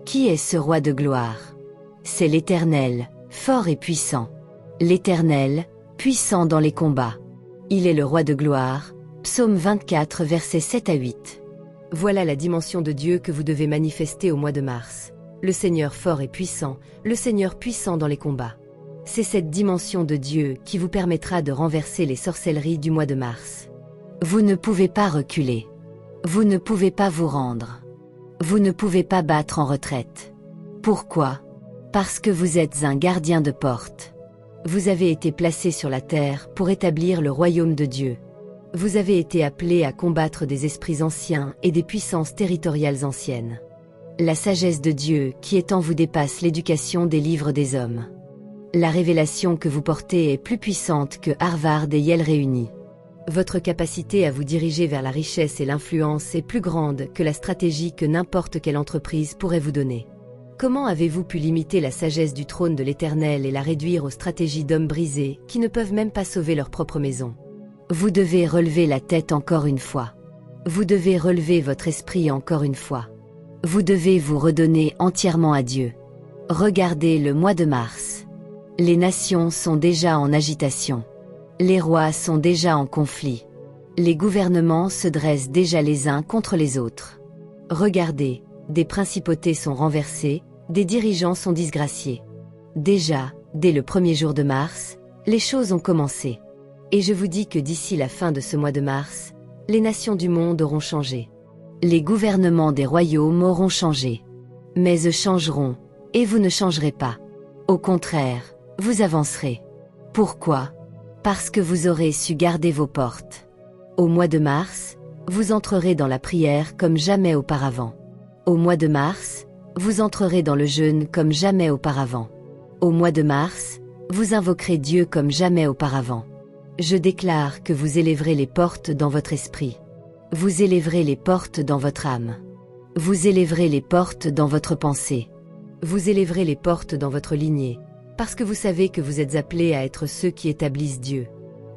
Qui est ce roi de gloire? C'est l'Éternel, fort et puissant. L'Éternel, puissant dans les combats. Il est le roi de gloire. Psaume 24, versets 7 à 8. Voilà la dimension de Dieu que vous devez manifester au mois de mars. Le Seigneur fort et puissant, le Seigneur puissant dans les combats. C'est cette dimension de Dieu qui vous permettra de renverser les sorcelleries du mois de mars. Vous ne pouvez pas reculer. Vous ne pouvez pas vous rendre. Vous ne pouvez pas battre en retraite. Pourquoi? Parce que vous êtes un gardien de porte. Vous avez été placé sur la terre pour établir le royaume de Dieu. Vous avez été appelé à combattre des esprits anciens et des puissances territoriales anciennes. La sagesse de Dieu qui est en vous dépasse l'éducation des livres des hommes. La révélation que vous portez est plus puissante que Harvard et Yale réunis. Votre capacité à vous diriger vers la richesse et l'influence est plus grande que la stratégie que n'importe quelle entreprise pourrait vous donner. Comment avez-vous pu limiter la sagesse du trône de l'Éternel et la réduire aux stratégies d'hommes brisés qui ne peuvent même pas sauver leur propre maison? Vous devez relever la tête encore une fois. Vous devez relever votre esprit encore une fois. Vous devez vous redonner entièrement à Dieu. Regardez le mois de mars. Les nations sont déjà en agitation. Les rois sont déjà en conflit. Les gouvernements se dressent déjà les uns contre les autres. Regardez, des principautés sont renversées, des dirigeants sont disgraciés. Déjà, dès le premier jour de mars, les choses ont commencé. Et je vous dis que d'ici la fin de ce mois de mars, les nations du monde auront changé. Les gouvernements des royaumes auront changé. Mais eux changeront, et vous ne changerez pas. Au contraire, vous avancerez. Pourquoi? Parce que vous aurez su garder vos portes. Au mois de mars, vous entrerez dans la prière comme jamais auparavant. Au mois de mars, vous entrerez dans le jeûne comme jamais auparavant. Au mois de mars, vous invoquerez Dieu comme jamais auparavant. Je déclare que vous élèverez les portes dans votre esprit. Vous élèverez les portes dans votre âme. Vous élèverez les portes dans votre pensée. Vous élèverez les portes dans votre lignée, parce que vous savez que vous êtes appelés à être ceux qui établissent Dieu.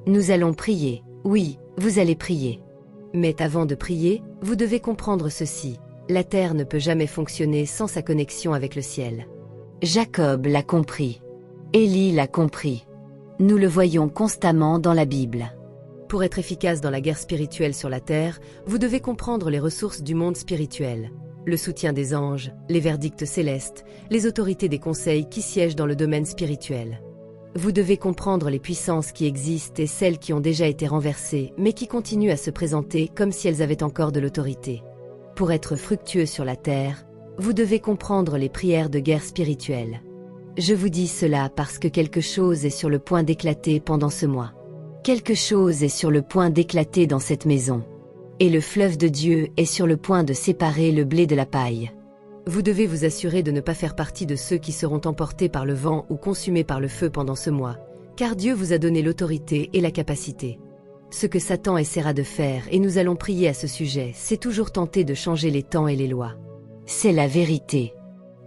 Nous allons prier, oui, vous allez prier. Mais avant de prier, vous devez comprendre ceci. La terre ne peut jamais fonctionner sans sa connexion avec le ciel. Jacob l'a compris. Élie l'a compris. Nous le voyons constamment dans la Bible. Pour être efficace dans la guerre spirituelle sur la terre, vous devez comprendre les ressources du monde spirituel. Le soutien des anges, les verdicts célestes, les autorités des conseils qui siègent dans le domaine spirituel. Vous devez comprendre les puissances qui existent et celles qui ont déjà été renversées, mais qui continuent à se présenter comme si elles avaient encore de l'autorité. Pour être fructueux sur la terre, vous devez comprendre les prières de guerre spirituelle. Je vous dis cela parce que quelque chose est sur le point d'éclater pendant ce mois. Quelque chose est sur le point d'éclater dans cette maison. Et le fleuve de Dieu est sur le point de séparer le blé de la paille. Vous devez vous assurer de ne pas faire partie de ceux qui seront emportés par le vent ou consumés par le feu pendant ce mois, car Dieu vous a donné l'autorité et la capacité. Ce que Satan essaiera de faire, et nous allons prier à ce sujet, c'est toujours tenter de changer les temps et les lois. C'est la vérité.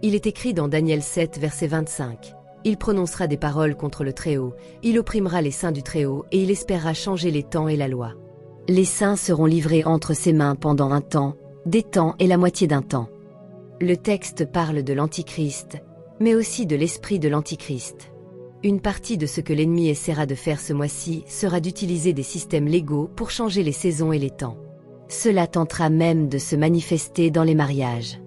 Il est écrit dans Daniel 7, verset 25. Il prononcera des paroles contre le Très-Haut, il opprimera les saints du Très-Haut et il espérera changer les temps et la loi. Les saints seront livrés entre ses mains pendant un temps, des temps et la moitié d'un temps. Le texte parle de l'Antichrist, mais aussi de l'esprit de l'Antichrist. Une partie de ce que l'ennemi essaiera de faire ce mois-ci sera d'utiliser des systèmes légaux pour changer les saisons et les temps. Cela tentera même de se manifester dans les mariages.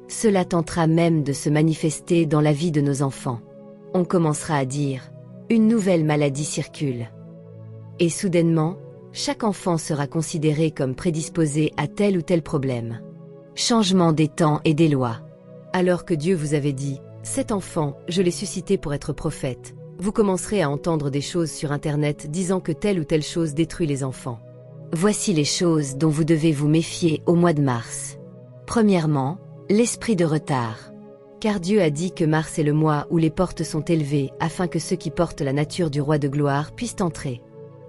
Cela tentera même de se manifester dans la vie de nos enfants. On commencera à dire « une nouvelle maladie circule ». Et soudainement, chaque enfant sera considéré comme prédisposé à tel ou tel problème. Changement des temps et des lois. Alors que Dieu vous avait dit « cet enfant, je l'ai suscité pour être prophète », vous commencerez à entendre des choses sur Internet disant que telle ou telle chose détruit les enfants. Voici les choses dont vous devez vous méfier au mois de mars. Premièrement, l'esprit de retard. Car Dieu a dit que mars est le mois où les portes sont élevées afin que ceux qui portent la nature du roi de gloire puissent entrer.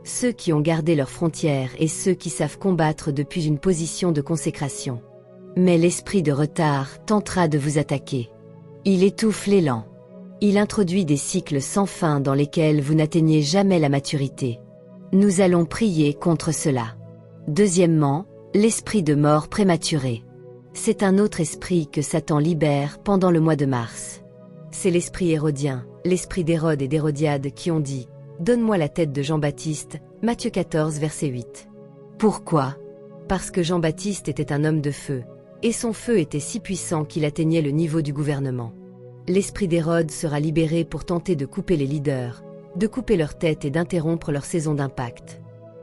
Ceux qui ont gardé leurs frontières et ceux qui savent combattre depuis une position de consécration. Mais l'esprit de retard tentera de vous attaquer. Il étouffe l'élan. Il introduit des cycles sans fin dans lesquels vous n'atteignez jamais la maturité. Nous allons prier contre cela. Deuxièmement, l'esprit de mort prématurée. C'est un autre esprit que Satan libère pendant le mois de mars. C'est l'esprit hérodien, l'esprit d'Hérode et d'Hérodiade qui ont dit « Donne-moi la tête de Jean-Baptiste » Matthieu 14, verset 8. Pourquoi? Parce que Jean-Baptiste était un homme de feu, et son feu était si puissant qu'il atteignait le niveau du gouvernement. L'esprit d'Hérode sera libéré pour tenter de couper les leaders, de couper leur tête et d'interrompre leur saison d'impact.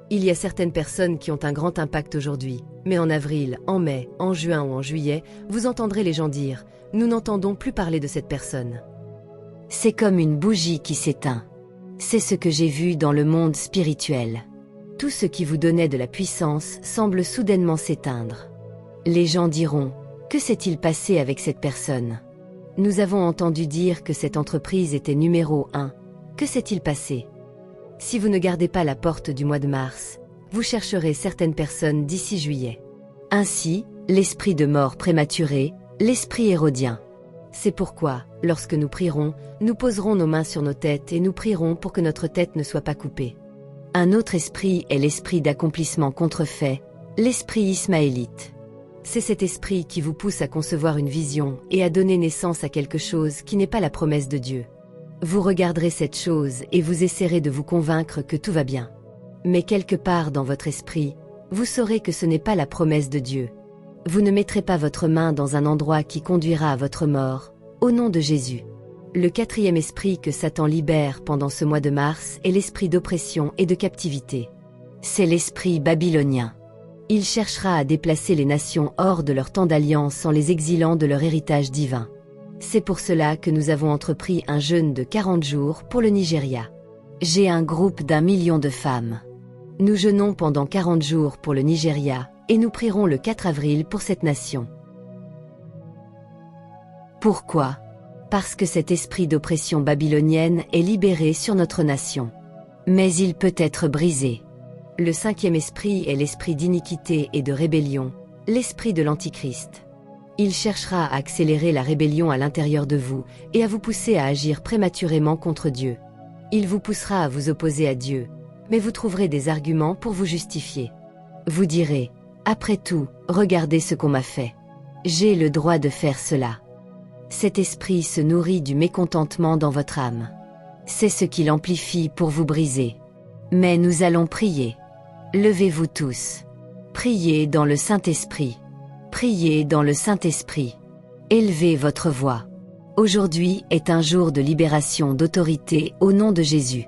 Il y a certaines personnes qui ont un grand impact aujourd'hui, mais en avril, en mai, en juin ou en juillet, vous entendrez les gens dire « Nous n'entendons plus parler de cette personne ». C'est comme une bougie qui s'éteint. C'est ce que j'ai vu dans le monde spirituel. Tout ce qui vous donnait de la puissance semble soudainement s'éteindre. Les gens diront « Que s'est-il passé avec cette personne ?» Nous avons entendu dire que cette entreprise était numéro 1. Que s'est-il passé? Si vous ne gardez pas la porte du mois de mars, vous chercherez certaines personnes d'ici juillet. Ainsi, l'esprit de mort prématurée, l'esprit hérodien. C'est pourquoi, lorsque nous prierons, nous poserons nos mains sur nos têtes et nous prierons pour que notre tête ne soit pas coupée. Un autre esprit est l'esprit d'accomplissement contrefait, l'esprit ismaélite. C'est cet esprit qui vous pousse à concevoir une vision et à donner naissance à quelque chose qui n'est pas la promesse de Dieu. Vous regarderez cette chose et vous essaierez de vous convaincre que tout va bien. Mais quelque part dans votre esprit, vous saurez que ce n'est pas la promesse de Dieu. Vous ne mettrez pas votre main dans un endroit qui conduira à votre mort, au nom de Jésus. Le quatrième esprit que Satan libère pendant ce mois de mars est l'esprit d'oppression et de captivité. C'est l'esprit babylonien. Il cherchera à déplacer les nations hors de leur temps d'alliance en les exilant de leur héritage divin. C'est pour cela que nous avons entrepris un jeûne de 40 jours pour le Nigeria. J'ai un groupe d'1 million de femmes. Nous jeûnons pendant 40 jours pour le Nigeria et nous prierons le 4 avril pour cette nation. Pourquoi? Parce que cet esprit d'oppression babylonienne est libéré sur notre nation. Mais il peut être brisé. Le cinquième esprit est l'esprit d'iniquité et de rébellion, l'esprit de l'Antichrist. Il cherchera à accélérer la rébellion à l'intérieur de vous et à vous pousser à agir prématurément contre Dieu. Il vous poussera à vous opposer à Dieu, mais vous trouverez des arguments pour vous justifier. Vous direz, après tout, regardez ce qu'on m'a fait. J'ai le droit de faire cela. Cet esprit se nourrit du mécontentement dans votre âme. C'est ce qui l'amplifie pour vous briser. Mais nous allons prier. Levez-vous tous. Priez dans le Saint-Esprit. Priez dans le Saint-Esprit. Élevez votre voix. Aujourd'hui est un jour de libération d'autorité au nom de Jésus.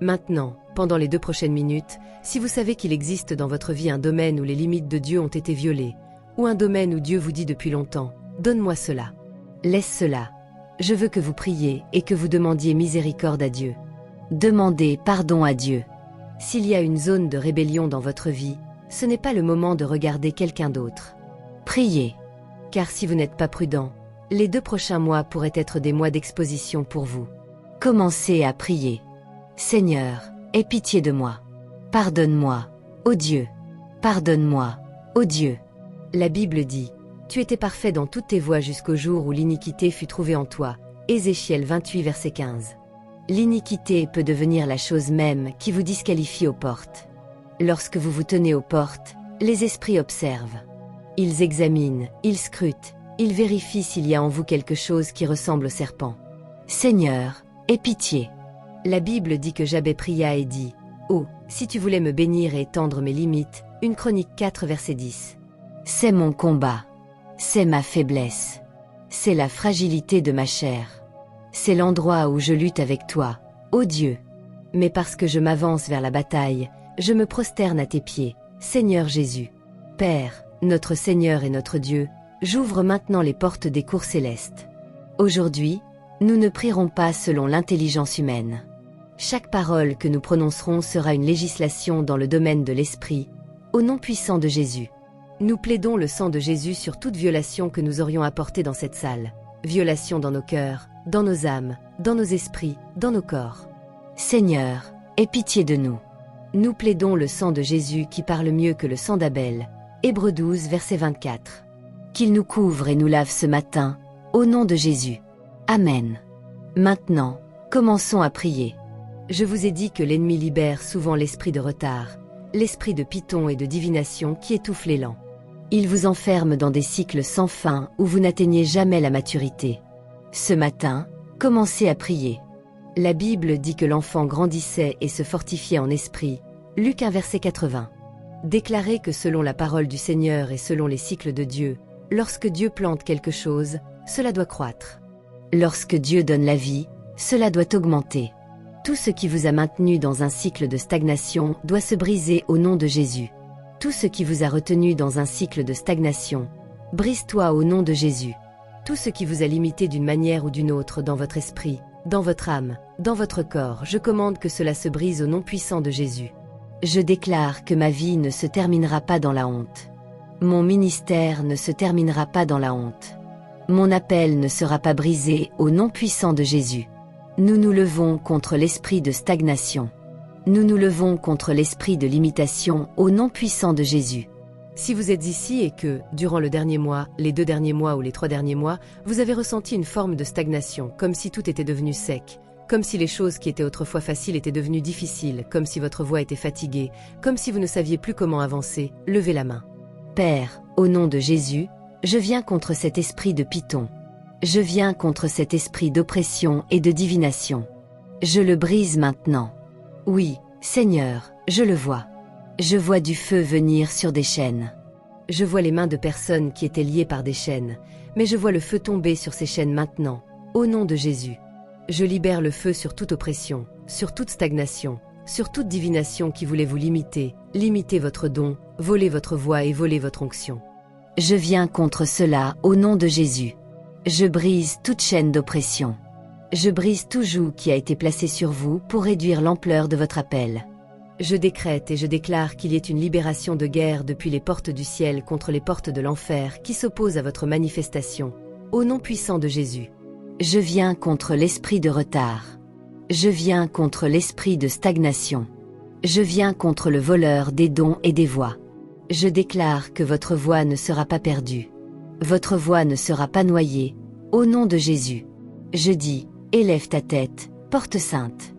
Maintenant, pendant les 2 prochaines minutes, si vous savez qu'il existe dans votre vie un domaine où les limites de Dieu ont été violées, ou un domaine où Dieu vous dit depuis longtemps, « Donne-moi cela. Laisse cela. » Je veux que vous priez et que vous demandiez miséricorde à Dieu. Demandez pardon à Dieu. S'il y a une zone de rébellion dans votre vie, ce n'est pas le moment de regarder quelqu'un d'autre. Priez. Car si vous n'êtes pas prudent, les 2 prochains mois pourraient être des mois d'exposition pour vous. Commencez à prier. Seigneur, aie pitié de moi. Pardonne-moi, ô Dieu. Pardonne-moi, ô Dieu. La Bible dit, « Tu étais parfait dans toutes tes voies jusqu'au jour où l'iniquité fut trouvée en toi. » Ézéchiel 28 verset 15. L'iniquité peut devenir la chose même qui vous disqualifie aux portes. Lorsque vous vous tenez aux portes, les esprits observent. Ils examinent, ils scrutent, ils vérifient s'il y a en vous quelque chose qui ressemble au serpent. Seigneur, aie pitié. La Bible dit que Jabez pria et dit, « Oh, si tu voulais me bénir et étendre mes limites. » 1 Chronique 4 verset 10. C'est mon combat. C'est ma faiblesse. C'est la fragilité de ma chair. C'est l'endroit où je lutte avec toi, ô Dieu. Mais parce que je m'avance vers la bataille, je me prosterne à tes pieds, Seigneur Jésus. Père, notre Seigneur et notre Dieu, j'ouvre maintenant les portes des cours célestes. Aujourd'hui, nous ne prierons pas selon l'intelligence humaine. Chaque parole que nous prononcerons sera une législation dans le domaine de l'esprit, au nom puissant de Jésus. Nous plaidons le sang de Jésus sur toute violation que nous aurions apportée dans cette salle. Violation dans nos cœurs, dans nos âmes, dans nos esprits, dans nos corps. Seigneur, aie pitié de nous. Nous plaidons le sang de Jésus qui parle mieux que le sang d'Abel. Hébreux 12 verset 24. Qu'il nous couvre et nous lave ce matin, au nom de Jésus. Amen. Maintenant, commençons à prier. Je vous ai dit que l'ennemi libère souvent l'esprit de retard, l'esprit de python et de divination qui étouffe l'élan. Il vous enferme dans des cycles sans fin où vous n'atteignez jamais la maturité. Ce matin, commencez à prier. La Bible dit que l'enfant grandissait et se fortifiait en esprit. Luc 1 verset 80. Déclarez que selon la parole du Seigneur et selon les cycles de Dieu, lorsque Dieu plante quelque chose, cela doit croître. Lorsque Dieu donne la vie, cela doit augmenter. Tout ce qui vous a maintenu dans un cycle de stagnation doit se briser au nom de Jésus. Tout ce qui vous a retenu dans un cycle de stagnation, brise-toi au nom de Jésus. Tout ce qui vous a limité d'une manière ou d'une autre dans votre esprit, dans votre âme, dans votre corps, je commande que cela se brise au nom puissant de Jésus. Je déclare que ma vie ne se terminera pas dans la honte. Mon ministère ne se terminera pas dans la honte. Mon appel ne sera pas brisé au nom puissant de Jésus. Nous nous levons contre l'esprit de stagnation. Nous nous levons contre l'esprit de limitation au nom puissant de Jésus. Si vous êtes ici et que, durant le dernier mois, les 2 derniers mois ou les 3 derniers mois, vous avez ressenti une forme de stagnation, comme si tout était devenu sec, comme si les choses qui étaient autrefois faciles étaient devenues difficiles, comme si votre voix était fatiguée, comme si vous ne saviez plus comment avancer, levez la main. Père, au nom de Jésus, je viens contre cet esprit de python. Je viens contre cet esprit d'oppression et de divination. Je le brise maintenant. Oui, Seigneur, je le vois. Je vois du feu venir sur des chaînes. Je vois les mains de personnes qui étaient liées par des chaînes, mais je vois le feu tomber sur ces chaînes maintenant, au nom de Jésus. Je libère le feu sur toute oppression, sur toute stagnation, sur toute divination qui voulait vous limiter, limiter votre don, voler votre voix et voler votre onction. Je viens contre cela au nom de Jésus. Je brise toute chaîne d'oppression. Je brise tout joug qui a été placé sur vous pour réduire l'ampleur de votre appel. Je décrète et je déclare qu'il y ait une libération de guerre depuis les portes du ciel contre les portes de l'enfer qui s'opposent à votre manifestation, au nom puissant de Jésus. Je viens contre l'esprit de retard. Je viens contre l'esprit de stagnation. Je viens contre le voleur des dons et des voix. Je déclare que votre voix ne sera pas perdue. Votre voix ne sera pas noyée, au nom de Jésus. Je dis, élève ta tête, porte sainte.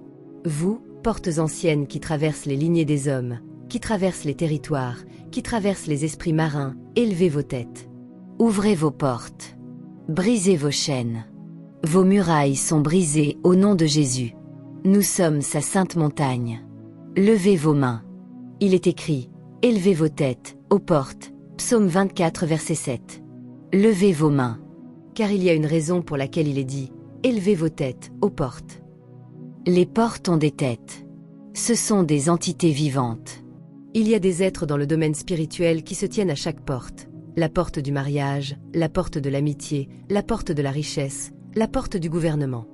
Vous, portes anciennes qui traversent les lignées des hommes, qui traversent les territoires, qui traversent les esprits marins, élevez vos têtes. Ouvrez vos portes. Brisez vos chaînes. Vos murailles sont brisées au nom de Jésus. Nous sommes sa sainte montagne. Levez vos mains. Il est écrit, élevez vos têtes, aux portes, Psaume 24 verset 7. Levez vos mains. car il y a une raison pour laquelle il est dit « Élevez vos têtes aux portes ». Les portes ont des têtes. Ce sont des entités vivantes. Il y a des êtres dans le domaine spirituel qui se tiennent à chaque porte. La porte du mariage, la porte de l'amitié, la porte de la richesse, la porte du gouvernement.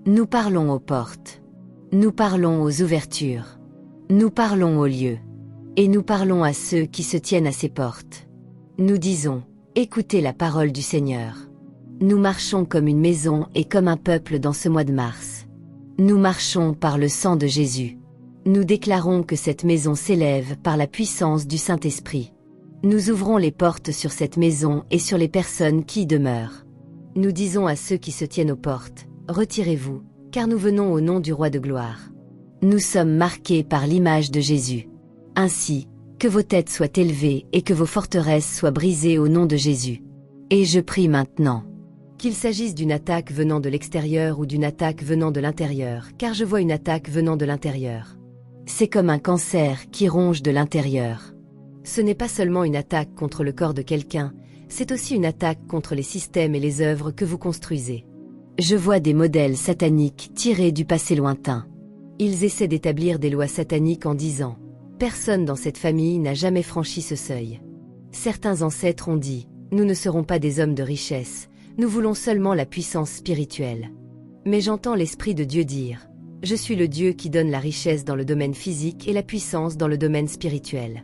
Nous parlons aux portes. Nous parlons aux ouvertures. Nous parlons aux lieux. Et nous parlons à ceux qui se tiennent à ces portes. Nous disons, écoutez la parole du Seigneur. Nous marchons comme une maison et comme un peuple dans ce mois de mars. Nous marchons par le sang de Jésus. Nous déclarons que cette maison s'élève par la puissance du Saint-Esprit. Nous ouvrons les portes sur cette maison et sur les personnes qui y demeurent. Nous disons à ceux qui se tiennent aux portes, retirez-vous, car nous venons au nom du Roi de gloire. Nous sommes marqués par l'image de Jésus. Ainsi, que vos têtes soient élevées et que vos forteresses soient brisées au nom de Jésus. Et je prie maintenant. Qu'il s'agisse d'une attaque venant de l'extérieur ou d'une attaque venant de l'intérieur, car je vois une attaque venant de l'intérieur. C'est comme un cancer qui ronge de l'intérieur. Ce n'est pas seulement une attaque contre le corps de quelqu'un, c'est aussi une attaque contre les systèmes et les œuvres que vous construisez. Je vois des modèles sataniques tirés du passé lointain. Ils essaient d'établir des lois sataniques en disant « Personne dans cette famille n'a jamais franchi ce seuil ». Certains ancêtres ont dit « Nous ne serons pas des hommes de richesse, nous voulons seulement la puissance spirituelle ». Mais j'entends l'Esprit de Dieu dire « Je suis le Dieu qui donne la richesse dans le domaine physique et la puissance dans le domaine spirituel. »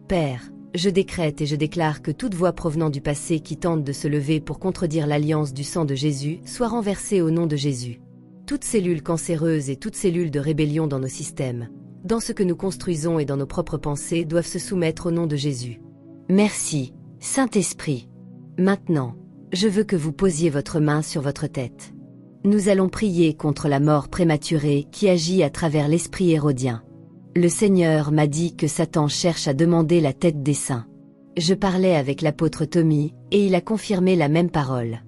Père, je décrète et je déclare que toute voix provenant du passé qui tente de se lever pour contredire l'alliance du sang de Jésus soit renversée au nom de Jésus. Toutes cellules cancéreuses et toutes cellules de rébellion dans nos systèmes, dans ce que nous construisons et dans nos propres pensées doivent se soumettre au nom de Jésus. Merci, Saint-Esprit. Maintenant, je veux que vous posiez votre main sur votre tête. Nous allons prier contre la mort prématurée qui agit à travers l'esprit hérodien. Le Seigneur m'a dit que Satan cherche à demander la tête des saints. Je parlais avec l'apôtre Tommy, et il a confirmé la même parole.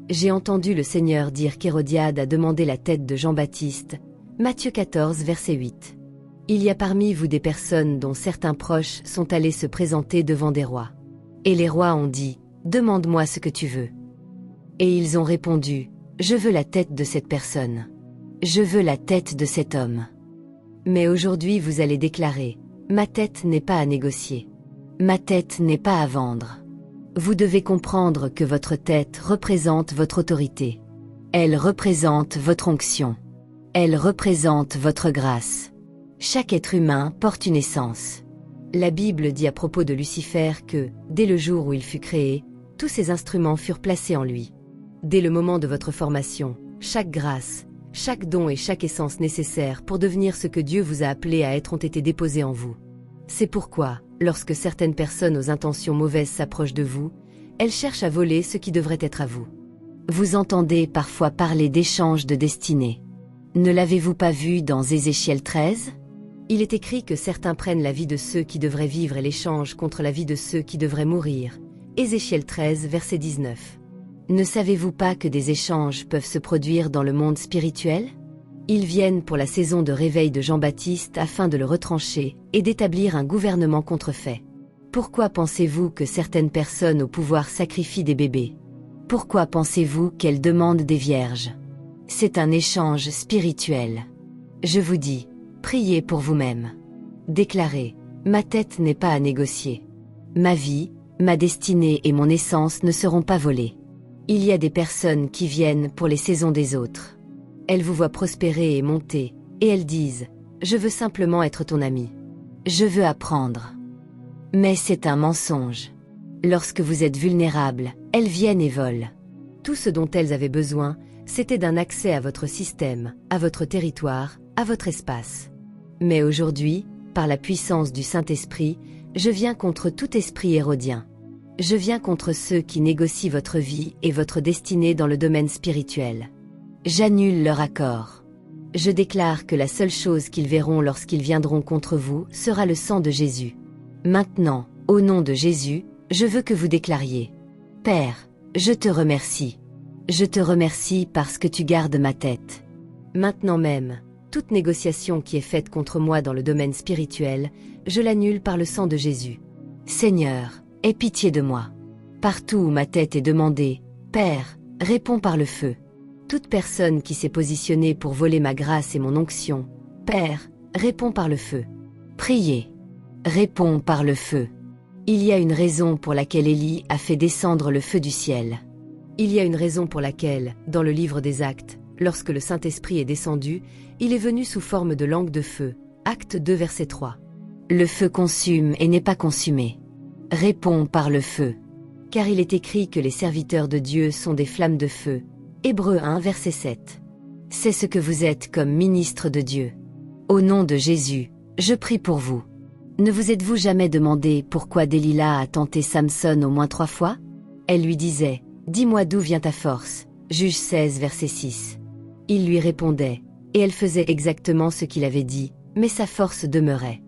J'ai entendu le Seigneur dire qu'Hérodiade a demandé la tête de Jean-Baptiste, Matthieu 14 verset 8. Il y a parmi vous des personnes dont certains proches sont allés se présenter devant des rois. Et les rois ont dit, « Demande-moi ce que tu veux. » Et ils ont répondu, « Je veux la tête de cette personne. Je veux la tête de cet homme. » Mais aujourd'hui vous allez déclarer, « Ma tête n'est pas à négocier. Ma tête n'est pas à vendre. » Vous devez comprendre que votre tête représente votre autorité. Elle représente votre onction. Elle représente votre grâce. Chaque être humain porte une essence. La Bible dit à propos de Lucifer que, dès le jour où il fut créé, tous ses instruments furent placés en lui. Dès le moment de votre formation, chaque grâce, chaque don et chaque essence nécessaire pour devenir ce que Dieu vous a appelé à être ont été déposés en vous. C'est pourquoi, lorsque certaines personnes aux intentions mauvaises s'approchent de vous, elles cherchent à voler ce qui devrait être à vous. Vous entendez parfois parler d'échange de destinée. Ne l'avez-vous pas vu dans Ézéchiel 13 ? Il est écrit que certains prennent la vie de ceux qui devraient vivre et l'échangent contre la vie de ceux qui devraient mourir. Ézéchiel 13, verset 19. Ne savez-vous pas que des échanges peuvent se produire dans le monde spirituel ? Ils viennent pour la saison de réveil de Jean-Baptiste afin de le retrancher et d'établir un gouvernement contrefait. Pourquoi pensez-vous que certaines personnes au pouvoir sacrifient des bébés ? Pourquoi pensez-vous qu'elles demandent des vierges ? C'est un échange spirituel. Je vous dis, priez pour vous-même. Déclarez, ma tête n'est pas à négocier. Ma vie, ma destinée et mon essence ne seront pas volées. Il y a des personnes qui viennent pour les saisons des autres. Elles vous voient prospérer et monter, et elles disent « Je veux simplement être ton ami. Je veux apprendre. » Mais c'est un mensonge. Lorsque vous êtes vulnérable, elles viennent et volent. Tout ce dont elles avaient besoin, c'était d'un accès à votre système, à votre territoire, à votre espace. Mais aujourd'hui, par la puissance du Saint-Esprit, je viens contre tout esprit hérodien. Je viens contre ceux qui négocient votre vie et votre destinée dans le domaine spirituel. J'annule leur accord. Je déclare que la seule chose qu'ils verront lorsqu'ils viendront contre vous sera le sang de Jésus. Maintenant, au nom de Jésus, je veux que vous déclariez. Père, je te remercie. Je te remercie parce que tu gardes ma tête. Maintenant même, toute négociation qui est faite contre moi dans le domaine spirituel, je l'annule par le sang de Jésus. Seigneur, aie pitié de moi. Partout où ma tête est demandée, Père, réponds par le feu. Toute personne qui s'est positionnée pour voler ma grâce et mon onction, Père, réponds par le feu. Priez. Réponds par le feu. Il y a une raison pour laquelle Élie a fait descendre le feu du ciel. Il y a une raison pour laquelle, dans le livre des Actes, lorsque le Saint-Esprit est descendu, il est venu sous forme de langue de feu. Acte 2 verset 3. Le feu consume et n'est pas consumé. Réponds par le feu. Car il est écrit que les serviteurs de Dieu sont des flammes de feu. Hébreux 1 verset 7. C'est ce que vous êtes comme ministre de Dieu. Au nom de Jésus, je prie pour vous. Ne vous êtes-vous jamais demandé pourquoi Delilah a tenté Samson au moins 3 fois? Elle lui disait, « Dis-moi d'où vient ta force » Juge 16 verset 6. Il lui répondait, et elle faisait exactement ce qu'il avait dit, mais sa force demeurait.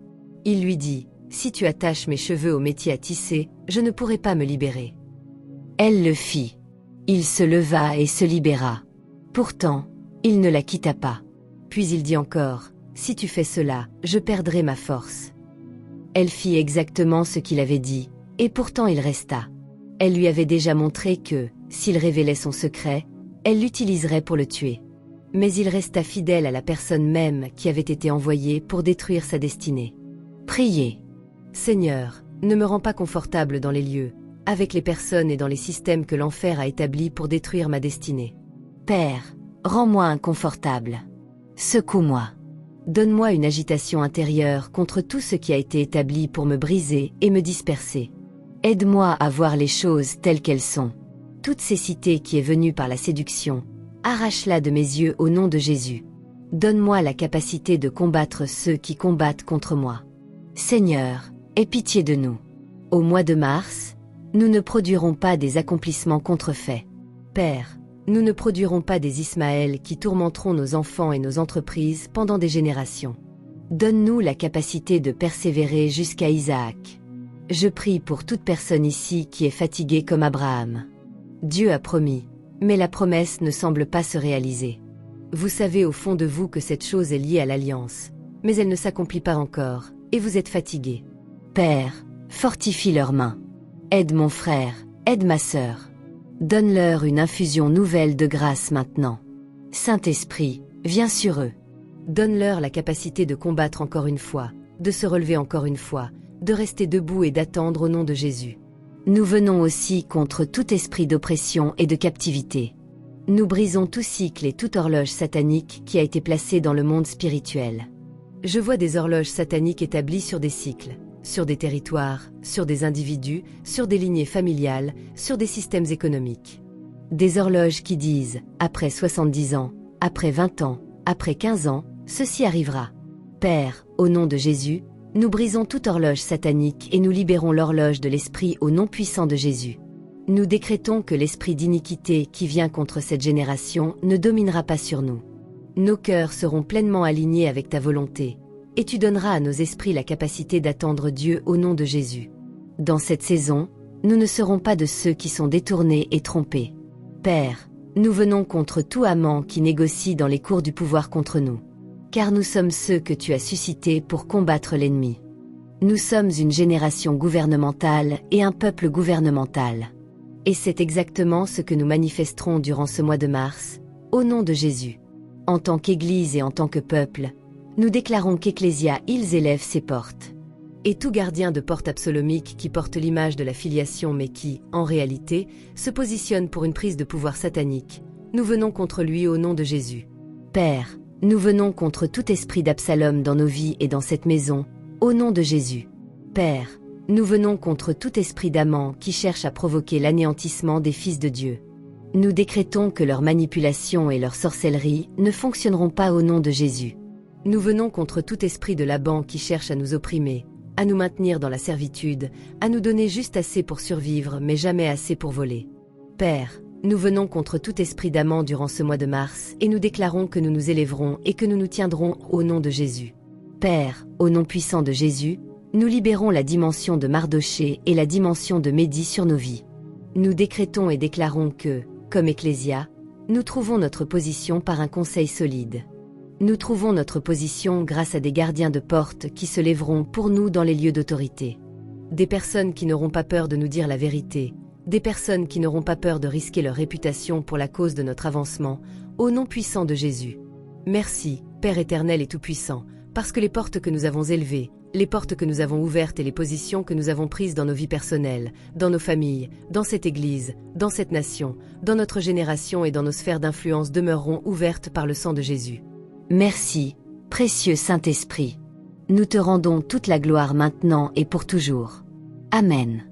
Il lui dit, « Si tu attaches mes cheveux au métier à tisser, je ne pourrai pas me libérer. » Elle le fit. Il se leva et se libéra. Pourtant, il ne la quitta pas. Puis il dit encore, « Si tu fais cela, je perdrai ma force. » Elle fit exactement ce qu'il avait dit, et pourtant il resta. Elle lui avait déjà montré que, s'il révélait son secret, elle l'utiliserait pour le tuer. Mais il resta fidèle à la personne même qui avait été envoyée pour détruire sa destinée. Priez. Seigneur, ne me rends pas confortable dans les lieux, avec les personnes et dans les systèmes que l'enfer a établis pour détruire ma destinée. Père, rends-moi inconfortable. Secoue-moi. Donne-moi une agitation intérieure contre tout ce qui a été établi pour me briser et me disperser. Aide-moi à voir les choses telles qu'elles sont. Toute cécité qui est venue par la séduction, arrache-la de mes yeux au nom de Jésus. Donne-moi la capacité de combattre ceux qui combattent contre moi. Seigneur, aie pitié de nous. Au mois de mars, nous ne produirons pas des accomplissements contrefaits. Père, nous ne produirons pas des Ismaël qui tourmenteront nos enfants et nos entreprises pendant des générations. Donne-nous la capacité de persévérer jusqu'à Isaac. Je prie pour toute personne ici qui est fatiguée comme Abraham. Dieu a promis, mais la promesse ne semble pas se réaliser. Vous savez au fond de vous que cette chose est liée à l'alliance, mais elle ne s'accomplit pas encore, et vous êtes fatigués. Père, fortifie leurs mains. Aide mon frère, aide ma sœur. Donne-leur une infusion nouvelle de grâce maintenant. Saint-Esprit, viens sur eux. Donne-leur la capacité de combattre encore une fois, de se relever encore une fois, de rester debout et d'attendre au nom de Jésus. Nous venons aussi contre tout esprit d'oppression et de captivité. Nous brisons tout cycle et toute horloge satanique qui a été placée dans le monde spirituel. Je vois des horloges sataniques établies sur des cycles, sur des territoires, sur des individus, sur des lignées familiales, sur des systèmes économiques. Des horloges qui disent, après 70 ans, après 20 ans, après 15 ans, ceci arrivera. Père, au nom de Jésus, nous brisons toute horloge satanique et nous libérons l'horloge de l'esprit au nom puissant de Jésus. Nous décrétons que l'esprit d'iniquité qui vient contre cette génération ne dominera pas sur nous. Nos cœurs seront pleinement alignés avec ta volonté, et tu donneras à nos esprits la capacité d'attendre Dieu au nom de Jésus. Dans cette saison, nous ne serons pas de ceux qui sont détournés et trompés. Père, nous venons contre tout amant qui négocie dans les cours du pouvoir contre nous. Car nous sommes ceux que tu as suscités pour combattre l'ennemi. Nous sommes une génération gouvernementale et un peuple gouvernemental. Et c'est exactement ce que nous manifesterons durant ce mois de mars, au nom de Jésus. En tant qu'Église et en tant que peuple, nous déclarons qu'Ecclésia ils élève ses portes. Et tout gardien de porte absolomique qui porte l'image de la filiation mais qui, en réalité, se positionne pour une prise de pouvoir satanique, nous venons contre lui au nom de Jésus. Père, nous venons contre tout esprit d'Absalom dans nos vies et dans cette maison, au nom de Jésus. Père, nous venons contre tout esprit d'Aman qui cherche à provoquer l'anéantissement des fils de Dieu. Nous décrétons que leurs manipulations et leur sorcellerie ne fonctionneront pas au nom de Jésus. Nous venons contre tout esprit de Laban qui cherche à nous opprimer, à nous maintenir dans la servitude, à nous donner juste assez pour survivre mais jamais assez pour voler. Père, nous venons contre tout esprit d'Aman durant ce mois de mars et nous déclarons que nous nous élèverons et que nous nous tiendrons au nom de Jésus. Père, au nom puissant de Jésus, nous libérons la dimension de Mardoché et la dimension de Médie sur nos vies. Nous décrétons et déclarons que, comme Ecclésia, nous trouvons notre position par un conseil solide. Nous trouvons notre position grâce à des gardiens de porte qui se lèveront pour nous dans les lieux d'autorité. Des personnes qui n'auront pas peur de nous dire la vérité, des personnes qui n'auront pas peur de risquer leur réputation pour la cause de notre avancement, au nom puissant de Jésus. Merci, Père éternel et tout-puissant, parce que les portes que nous avons élevées, les portes que nous avons ouvertes et les positions que nous avons prises dans nos vies personnelles, dans nos familles, dans cette Église, dans cette nation, dans notre génération et dans nos sphères d'influence demeureront ouvertes par le sang de Jésus. Merci, précieux Saint-Esprit. Nous te rendons toute la gloire maintenant et pour toujours. Amen.